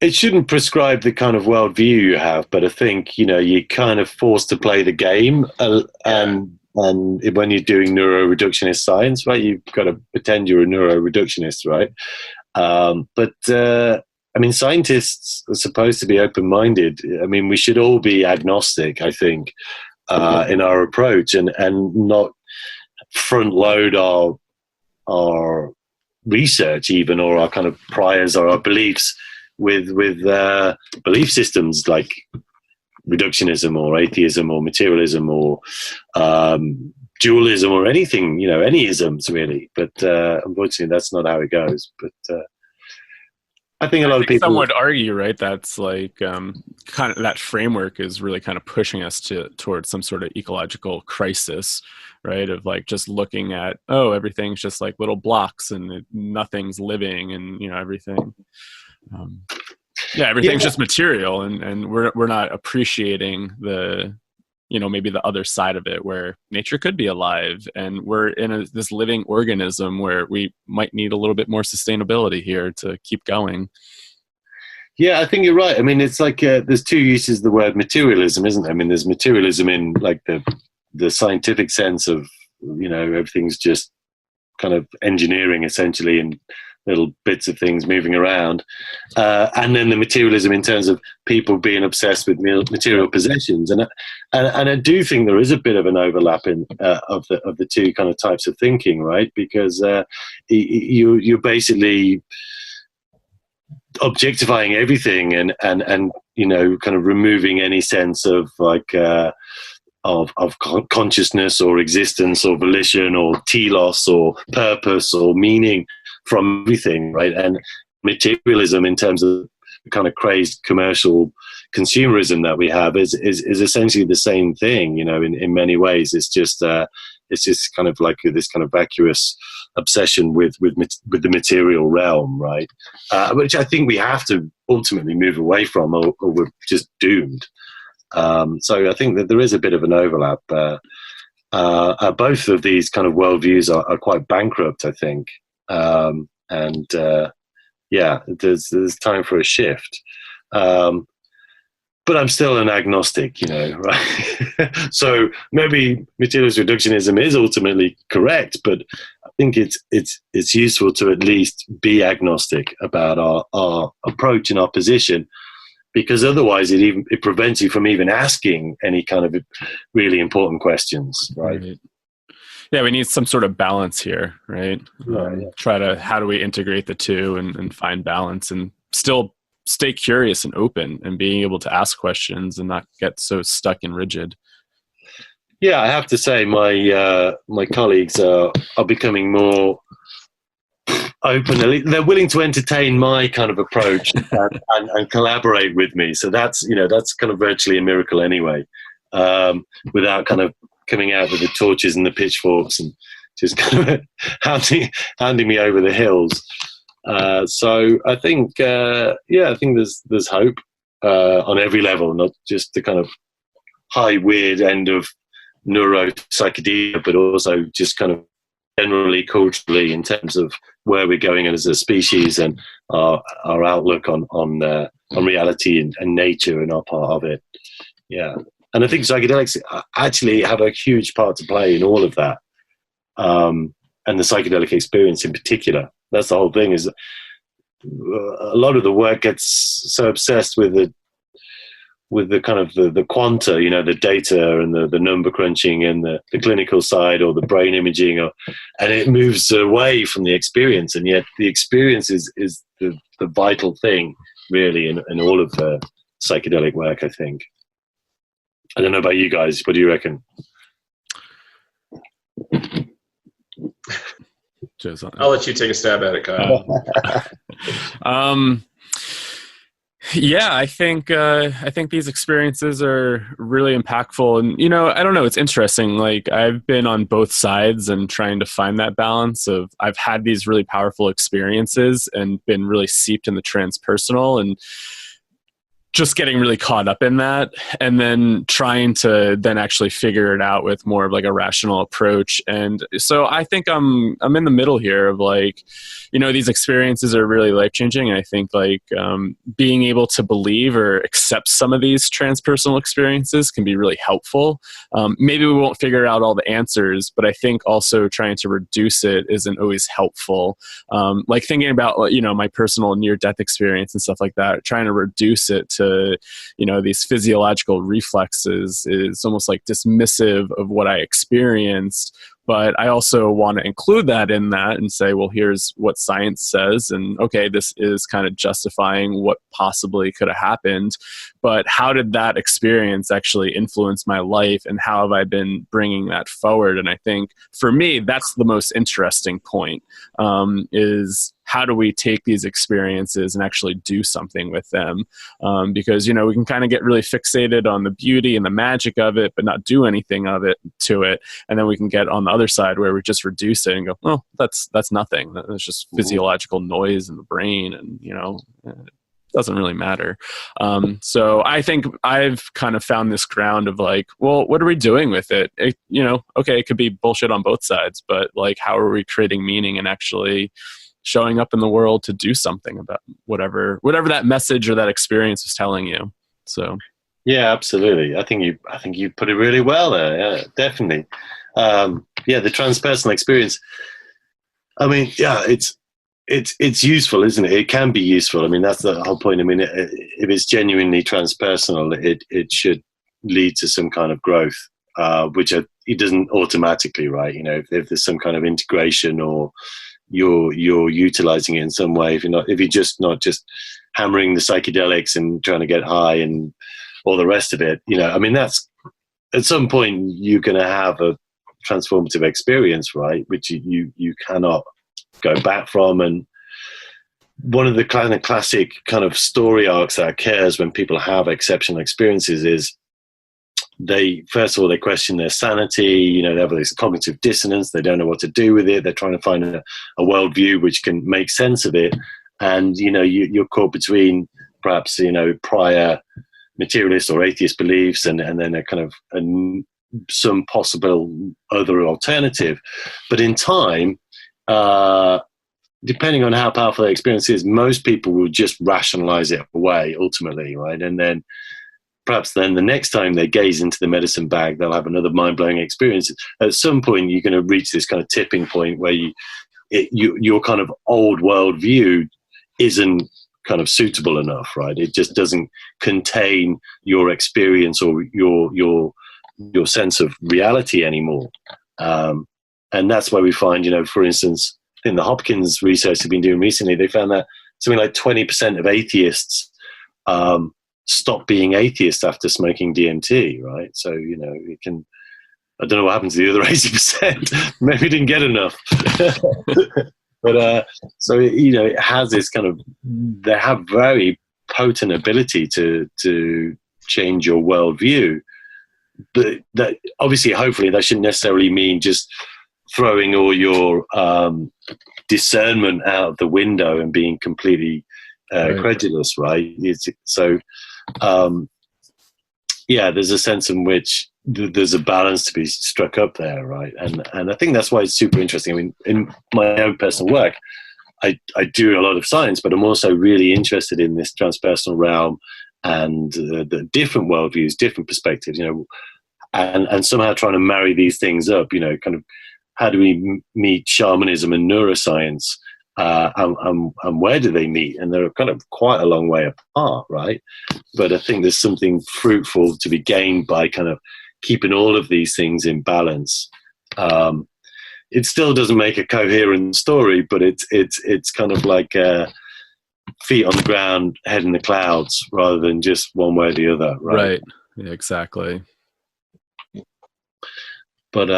It shouldn't prescribe the kind of worldview you have, but I think, you're kind of forced to play the game. And when you're doing neuroreductionist science, right, you've got to pretend you're a neuroreductionist, right? Scientists are supposed to be open-minded. We should all be agnostic, I think, in our approach and not front-load our research even, or our kind of priors or our beliefs with belief systems like reductionism or atheism or materialism or dualism or anything, any isms really. But unfortunately, that's not how it goes. But I think a lot of people. Some would argue, right? That's like kind of that framework is really kind of pushing us towards some sort of ecological crisis, right? Of like just looking at everything's just like little blocks and nothing's living, and everything. Everything's just material, and we're not appreciating the maybe the other side of it where nature could be alive, and we're in this living organism where we might need a little bit more sustainability here to keep going. Yeah, I think you're right. It's like there's two uses of the word materialism, isn't there? There's materialism in like the scientific sense of everything's just kind of engineering essentially, and little bits of things moving around, and then the materialism in terms of people being obsessed with material possessions, and I do think there is a bit of an overlap in of the two kind of types of thinking, right? Because you're basically objectifying everything and kind of removing any sense of like of consciousness or existence or volition or telos or purpose or meaning from everything, right? And materialism in terms of kind of crazed commercial consumerism that we have is essentially the same thing, in many ways. It's just kind of like this kind of vacuous obsession with the material realm, right? Which I think we have to ultimately move away from, or we're just doomed. So I think that there is a bit of an overlap. Both of these kind of worldviews are quite bankrupt, I think. There's time for a shift. But I'm still an agnostic, right? So maybe materialist reductionism is ultimately correct, but I think it's useful to at least be agnostic about our approach and our position, because otherwise it prevents you from even asking any kind of really important questions, right? Yeah, we need some sort of balance here, right? Yeah. How do we integrate the two and find balance and still stay curious and open and being able to ask questions and not get so stuck and rigid. Yeah, I have to say my colleagues are becoming more open. They're willing to entertain my kind of approach and collaborate with me. So that's kind of virtually a miracle anyway, without kind of coming out with the torches and the pitchforks and just kind of handing me over the hills. So I think, I think there's hope on every level, not just the kind of high weird end of neuropsychedelia, but also just kind of generally culturally in terms of where we're going as a species and our outlook on reality and nature and our part of it. Yeah, and I think psychedelics actually have a huge part to play in all of that, and the psychedelic experience in particular. That's the whole thing. Is a lot of the work gets so obsessed with the kind of the quanta, the data and the number crunching and the clinical side or the brain imaging, and it moves away from the experience. And yet the experience is the vital thing, really, in all of the psychedelic work, I think. I don't know about you guys. What do you reckon? I'll let you take a stab at it, Kyle. Yeah, I think these experiences are really impactful, and I don't know. It's interesting. Like, I've been on both sides and trying to find that balance of I've had these really powerful experiences and been really seeped in the transpersonal and just getting really caught up in that, and then trying to then actually figure it out with more of like a rational approach. And so I think I'm in the middle here of like, these experiences are really life-changing. And I think like being able to believe or accept some of these transpersonal experiences can be really helpful. Maybe we won't figure out all the answers, but I think also trying to reduce it isn't always helpful. Like thinking about, my personal near-death experience and stuff like that, trying to reduce it to these physiological reflexes is almost like dismissive of what I experienced. But I also want to include that in that and say, well, here's what science says. And okay, this is kind of justifying what possibly could have happened. But how did that experience actually influence my life? And how have I been bringing that forward? And I think for me, that's the most interesting point, is how do we take these experiences and actually do something with them? Because, we can kind of get really fixated on the beauty and the magic of it, but not do anything to it. And then we can get on the other side where we just reduce it and go, oh, that's nothing. That's just physiological noise in the brain. And, it doesn't really matter. So I think I've kind of found this ground of like, well, what are we doing with it? Okay, it could be bullshit on both sides, but like, how are we creating meaning and actually showing up in the world to do something about whatever that message or that experience is telling you? So yeah, absolutely. I think you put it really well there. Yeah, definitely. The transpersonal experience. I mean, yeah, it's useful, isn't it? It can be useful. I mean, that's the whole point. I mean, if it's genuinely transpersonal, it should lead to some kind of growth, which it doesn't automatically, right? If there's some kind of integration or you're utilizing it in some way, if you're just not just hammering the psychedelics and trying to get high and all the rest of it, I mean, that's at some point you're going to have a transformative experience, right? Which you cannot go back from. And one of the kind of classic kind of story arcs that occurs when people have exceptional experiences is first of all, they question their sanity. They have this cognitive dissonance. They don't know what to do with it. They're trying to find a worldview which can make sense of it. And, you're caught between perhaps, prior materialist or atheist beliefs and then a kind of some possible other alternative. But in time, depending on how powerful the experience is, most people will just rationalize it away ultimately, right? And then perhaps then the next time they gaze into the medicine bag, they'll have another mind-blowing experience. At some point, you're going to reach this kind of tipping point where your kind of old world view isn't kind of suitable enough, right? It just doesn't contain your experience or your sense of reality anymore. And that's why we find, for instance, in the Hopkins research they've been doing recently, they found that something like 20% of atheists stop being atheists after smoking DMT, right? So, it can, I don't know what happened to the other 80%. Maybe didn't get enough. But, so, it has this kind of, they have very potent ability to change your worldview. But that obviously, hopefully, that shouldn't necessarily mean just throwing all your discernment out of the window and being completely credulous, right? There's a sense in which there's a balance to be struck up there, right? And I think that's why it's super interesting. I mean, in my own personal work, I do a lot of science, but I'm also really interested in this transpersonal realm and the different worldviews, different perspectives, and somehow trying to marry these things up, kind of how do we meet shamanism and neuroscience, and where do they meet? And they're kind of quite a long way apart, right? But I think there's something fruitful to be gained by kind of keeping all of these things in balance. It still doesn't make a coherent story, but it's kind of like feet on the ground, head in the clouds, rather than just one way or the other, right? Yeah, exactly. But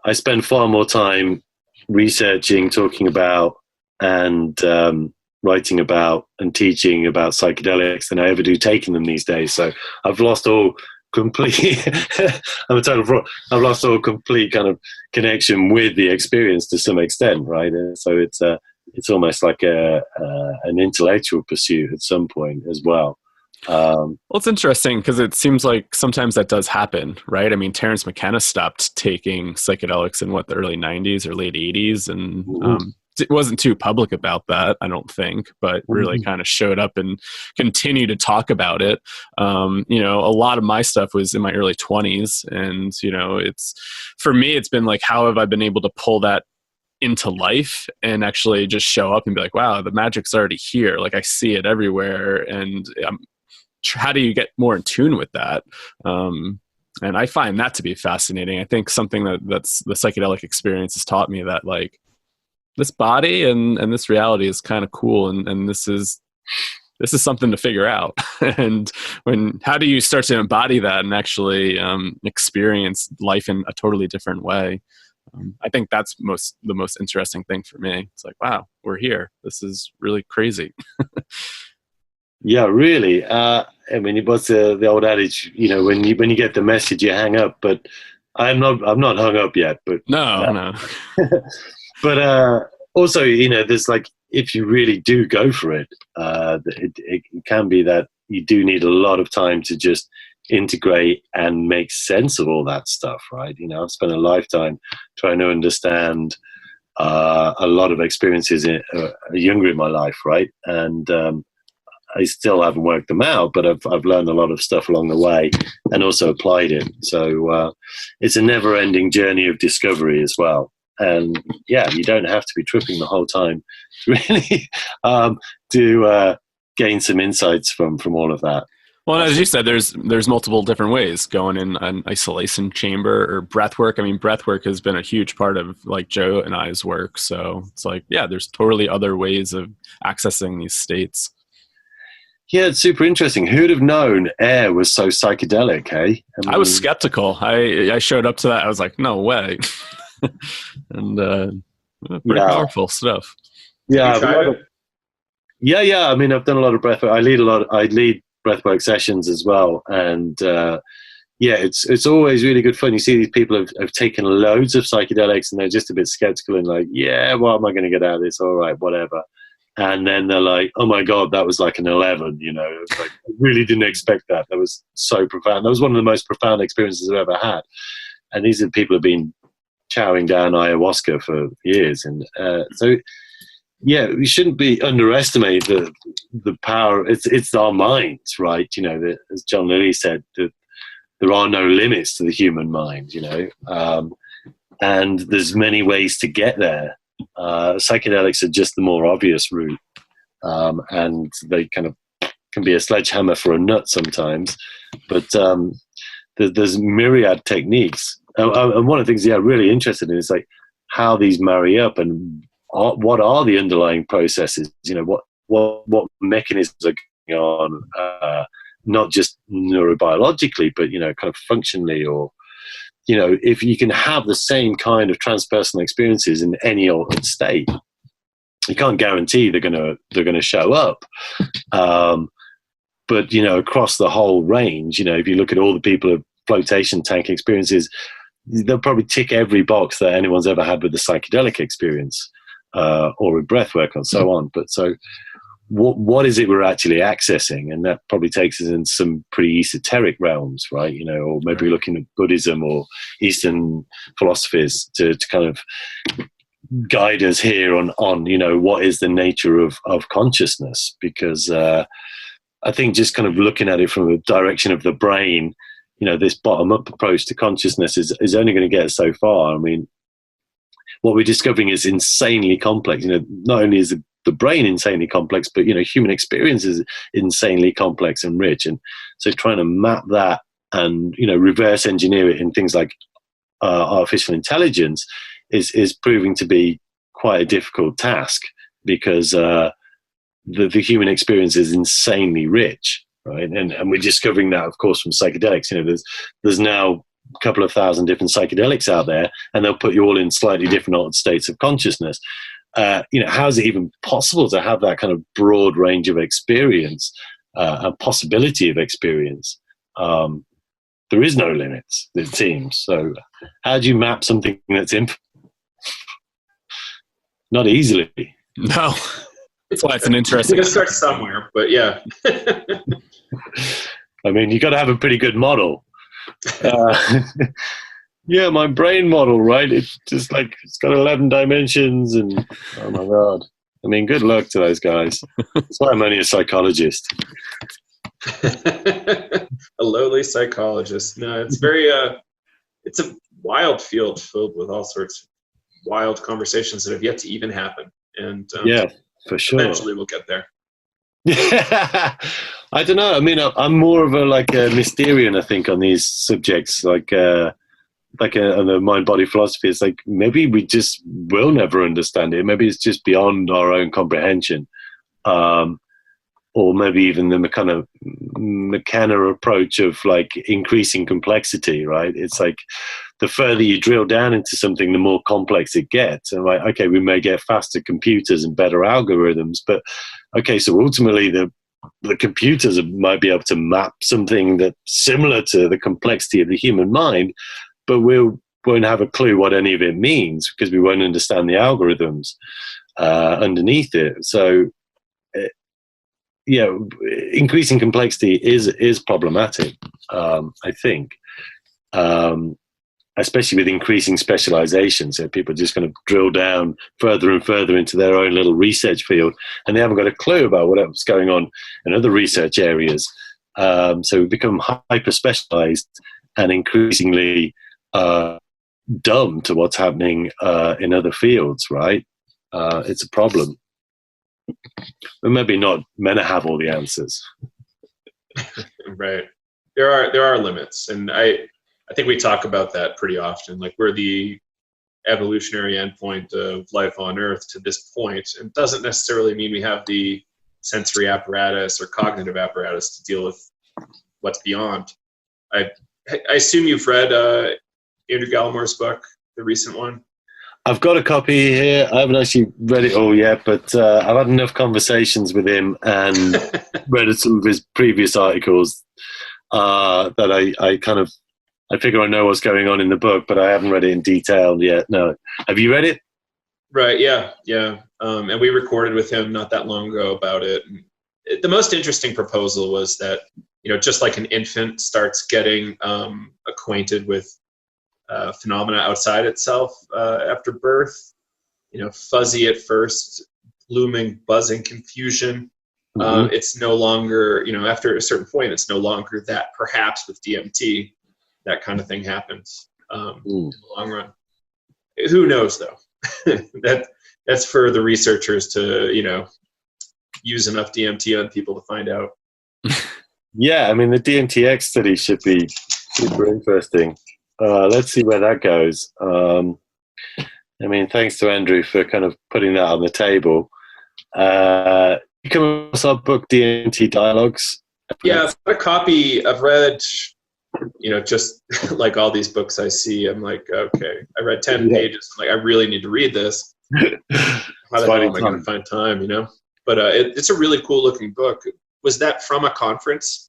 I spend far more time researching, talking about, and writing about and teaching about psychedelics than I ever do taking them these days. So I've lost all complete I'm a total fraud. I've lost all complete kind of connection with the experience to some extent, right? And so it's almost like an intellectual pursuit at some point as well. Well, it's interesting because it seems like sometimes that does happen, right? I mean, Terrence McKenna stopped taking psychedelics in the early 90s or late 80s, and it wasn't too public about that, I don't think, but really kind of showed up and continued to talk about it. A lot of my stuff was in my early 20s, and it's, for me, it's been like, how have I been able to pull that into life and actually just show up and be like, wow, the magic's already here. Like, I see it everywhere, and how do you get more in tune with that? And I find that to be fascinating. I think something that's the psychedelic experience has taught me that, like, this body and this reality is kind of cool, and this is something to figure out. And how do you start to embody that and actually experience life in a totally different way? I think that's the most interesting thing for me. It's like, wow, we're here. This is really crazy. Yeah, really. I mean, it was the old adage, when you get the message, you hang up. But I'm not hung up yet. But no. But also, there's like, if you really do go for it, it can be that you do need a lot of time to just integrate and make sense of all that stuff, right? I've spent a lifetime trying to understand a lot of experiences younger in my life, right? And I still haven't worked them out, but I've learned a lot of stuff along the way and also applied it. So it's a never-ending journey of discovery as well. And yeah, you don't have to be tripping the whole time to really to gain some insights from all of that. Well, as you said, there's multiple different ways going in an isolation chamber or breathwork. I mean, breathwork has been a huge part of like Joe and I's work. So it's like, yeah, there's totally other ways of accessing these states. Yeah, it's super interesting. Who'd have known air was so psychedelic, hey? I was skeptical. I showed up to that. I was like, no way. And pretty powerful stuff. Yeah. Yeah. I mean, I've done a lot of breathwork. I lead breathwork sessions as well, and it's always really good fun. You see these people have taken loads of psychedelics, and they're just a bit skeptical and like, yeah, what am I going to get out of this? All right, whatever. And then they're like, oh my God, that was like an 11, you know. It was like, I really didn't expect that. That was so profound. That was one of the most profound experiences I've ever had. And these are people who have been chowing down ayahuasca for years. And so, yeah, we shouldn't be underestimate the power. It's our minds, right? You know, as John Lilly said, that there are no limits to the human mind, you know. And there's many ways to get there. Psychedelics are just the more obvious route, and they kind of can be a sledgehammer for a nut sometimes. But there's myriad techniques, and one of the things I'm really interested in is like how these marry up, and what are the underlying processes? You know, what mechanisms are going on, not just neurobiologically, but you know, kind of functionally, or you know, if you can have the same kind of transpersonal experiences in any altered state, you can't guarantee they're going to show up. But you know, across the whole range, you know, if you look at all the people who have flotation tank experiences, they'll probably tick every box that anyone's ever had with the psychedelic experience, or with breathwork and so on. But so what is it we're actually accessing? And that probably takes us in some pretty esoteric realms, right? You know, or maybe we're looking at Buddhism or Eastern philosophies to kind of guide us here on, you know, what is the nature of consciousness? Because I think just kind of looking at it from the direction of the brain, you know, this bottom-up approach to consciousness is only going to get us so far. I mean, what we're discovering is insanely complex. You know, not only is the brain insanely complex, but you know, human experience is insanely complex and rich. And so trying to map that and, you know, reverse engineer it in things like artificial intelligence is proving to be quite a difficult task, because the human experience is insanely rich, right? And we're discovering that, of course, from psychedelics. You know, there's now a couple of thousand different psychedelics out there, and they'll put you all in slightly different altered states of consciousness. You know, how is it even possible to have that kind of broad range of experience and possibility of experience? There is no limits, it seems. So how do you map something that's not easily? No. That's why it's an interesting. You gotta start somewhere, but yeah. I mean, you got to have a pretty good model. Yeah, my brain model, right? It's just like, it's got 11 dimensions, and oh my God. I mean, good luck to those guys. That's why I'm only a psychologist. A lowly psychologist. No, it's very, it's a wild field filled with all sorts of wild conversations that have yet to even happen. And yeah, for sure. Eventually we'll get there. Yeah, I don't know. I mean, I'm more of a Mysterian, I think, on these subjects, on the mind-body philosophy. It's like, maybe we just will never understand it. Maybe it's just beyond our own comprehension. Or maybe even the kind of McKenna approach of like increasing complexity, right? It's like the further you drill down into something, the more complex it gets. And like, okay, we may get faster computers and better algorithms, but okay, so ultimately the computers might be able to map something that's similar to the complexity of the human mind, but we won't have a clue what any of it means because we won't understand the algorithms underneath it. So, increasing complexity is problematic, I think, especially with increasing specialization. So people are just going to drill down further and further into their own little research field, and they haven't got a clue about what's going on in other research areas. So we become hyper-specialized and increasingly dumb to what's happening in other fields, right? It's a problem. But maybe not meant to have all the answers. Right. There are limits, and I think we talk about that pretty often. Like, we're the evolutionary endpoint of life on Earth to this point. It doesn't necessarily mean we have the sensory apparatus or cognitive apparatus to deal with what's beyond. I assume you've read Andrew Gallimore's book, the recent one. I've got a copy here. I haven't actually read it all yet, but I've had enough conversations with him and read some of his previous articles that I figure I know what's going on in the book, but I haven't read it in detail yet. No. Have you read it? Right. Yeah. And we recorded with him not that long ago about it. And the most interesting proposal was that, just like an infant starts getting acquainted with phenomena outside itself after birth, fuzzy at first, blooming, buzzing confusion. It's no longer, after a certain point, it's no longer that. Perhaps with DMT, that kind of thing happens in the long run. Who knows, though? That's for the researchers to, use enough DMT on people to find out. Yeah, I mean, the DMTX study should be super interesting. Let's see where that goes. I mean, thanks to Andrew for kind of putting that on the table. You come across our book, DMT Dialogues? Yeah, I've got a copy. I've read, just like all these books I see, I'm like, okay, I read 10 pages. I'm like, I really need to read this. How the hell am I going to find time, But it's a really cool looking book. Was that from a conference?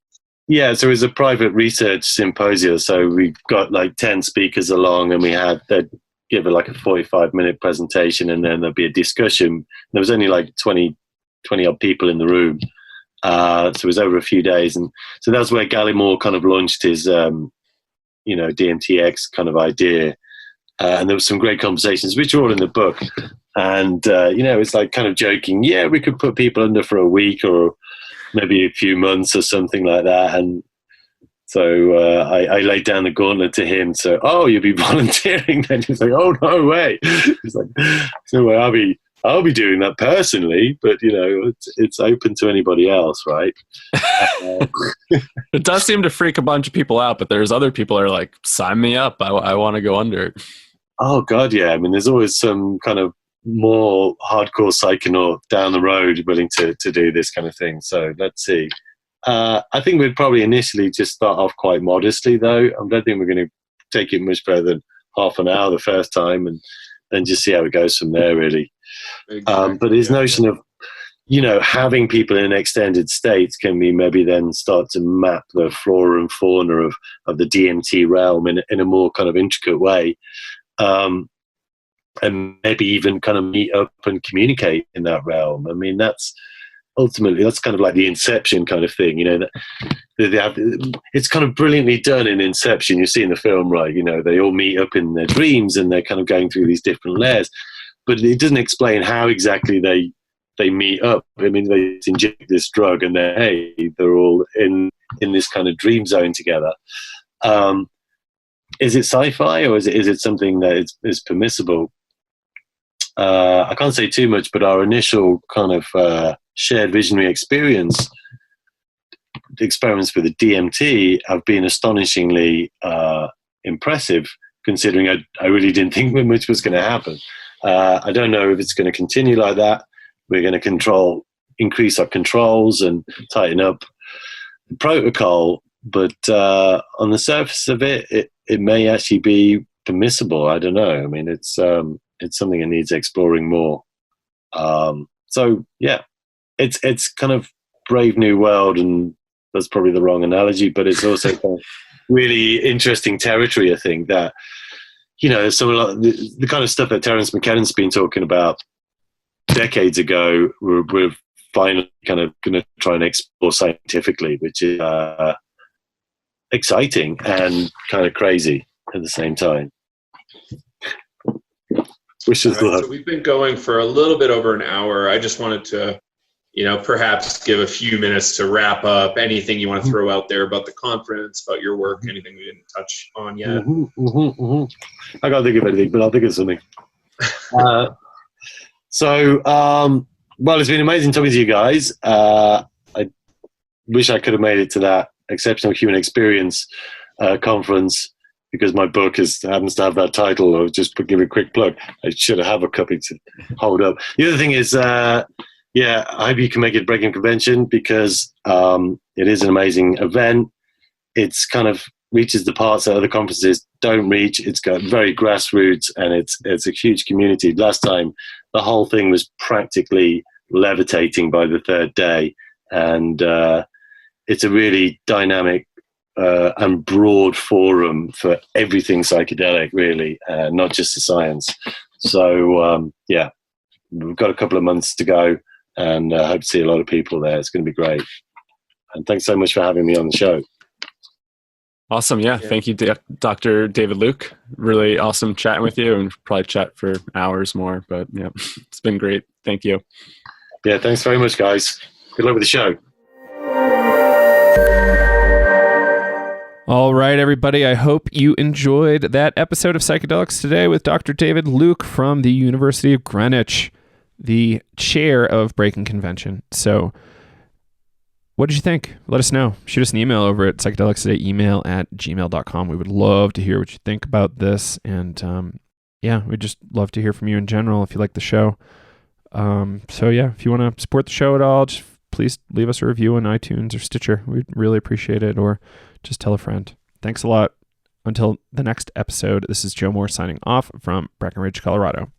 Yeah, so it was a private research symposium. So we got like 10 speakers along, and they'd give it like a 45-minute presentation, and then there'd be a discussion. There was only like 20 odd people in the room. So it was over a few days. And so that's where Gallimore kind of launched his, DMTX kind of idea. And there was some great conversations, which are all in the book. And, it's like kind of joking, yeah, we could put people under for a week or maybe a few months or something like that. And so I laid down the gauntlet to him. So, you'll be volunteering then? He's like, oh, no way. He's like, no way, I'll be doing that personally, but, it's open to anybody else, right? It does seem to freak a bunch of people out, but there's other people that are like, sign me up. I want to go under it. Oh, God, yeah. I mean, there's always some kind of more hardcore psychonaut down the road willing to do this kind of thing. So let's see. I think we'd probably initially just start off quite modestly, though. I don't think we're going to take it much further than half an hour the first time, and then just see how it goes from there, really. Exactly. But his notion of, having people in extended states can be maybe then start to map the flora and fauna of the DMT realm in a more kind of intricate way. And maybe even kind of meet up and communicate in that realm. I mean, that's kind of like the Inception kind of thing, it's kind of brilliantly done in Inception. You see in the film, right? They all meet up in their dreams and they're kind of going through these different layers, but it doesn't explain how exactly they meet up. I mean, they inject this drug and they're all in this kind of dream zone together. Is it sci-fi or is it something that is permissible? I can't say too much, but our initial kind of shared visionary experiments with the DMT have been astonishingly impressive, considering I really didn't think much was going to happen. I don't know if it's going to continue like that. We're going to increase our controls and tighten up the protocol, but on the surface of it may actually be permissible. I don't know. I mean, it's something that needs exploring more. So yeah, it's kind of brave new world, and that's probably the wrong analogy, but it's also kind of really interesting territory. I think that, some of the kind of stuff that Terrence McKenna's been talking about decades ago, we're finally kind of going to try and explore scientifically, which is exciting and kind of crazy at the same time. So we've been going for a little bit over an hour. I just wanted to, perhaps give a few minutes to wrap up. Anything you want to throw out there about the conference, about your work, anything we didn't touch on yet? I can't think of anything, but I'll think of something. Well, it's been amazing talking to you guys. I wish I could have made it to that Exceptional Human Experience conference, because my book happens to have that title. I'll just give a quick plug. I should have a copy to hold up. The other thing is, I hope you can make it Breaking Convention, because it is an amazing event. It's kind of reaches the parts that other conferences don't reach. It's got very grassroots, and it's a huge community. Last time, the whole thing was practically levitating by the third day, and it's a really dynamic and broad forum for everything psychedelic, really, not just the science. So yeah, we've got a couple of months to go, and I hope to see a lot of people there. It's going to be great. And thanks so much for having me on the show. Awesome. Yeah. Thank you, Dr. David Luke. Really awesome chatting with you, and probably chat for hours more, but yeah, it's been great. Thank you. Yeah. Thanks very much, guys. Good luck with the show. All right, everybody. I hope you enjoyed that episode of Psychedelics today with Dr. David Luke from the University of Greenwich, the chair of Breaking Convention. So what did you think? Let us know. Shoot us an email over at psychedelicstodayemail@gmail.com. We would love to hear what you think about this. And yeah, we'd just love to hear from you in general if you like the show. So yeah, if you want to support the show at all, just please leave us a review on iTunes or Stitcher. We'd really appreciate it. Or just tell a friend. Thanks a lot. Until the next episode, this is Joe Moore signing off from Breckenridge, Colorado.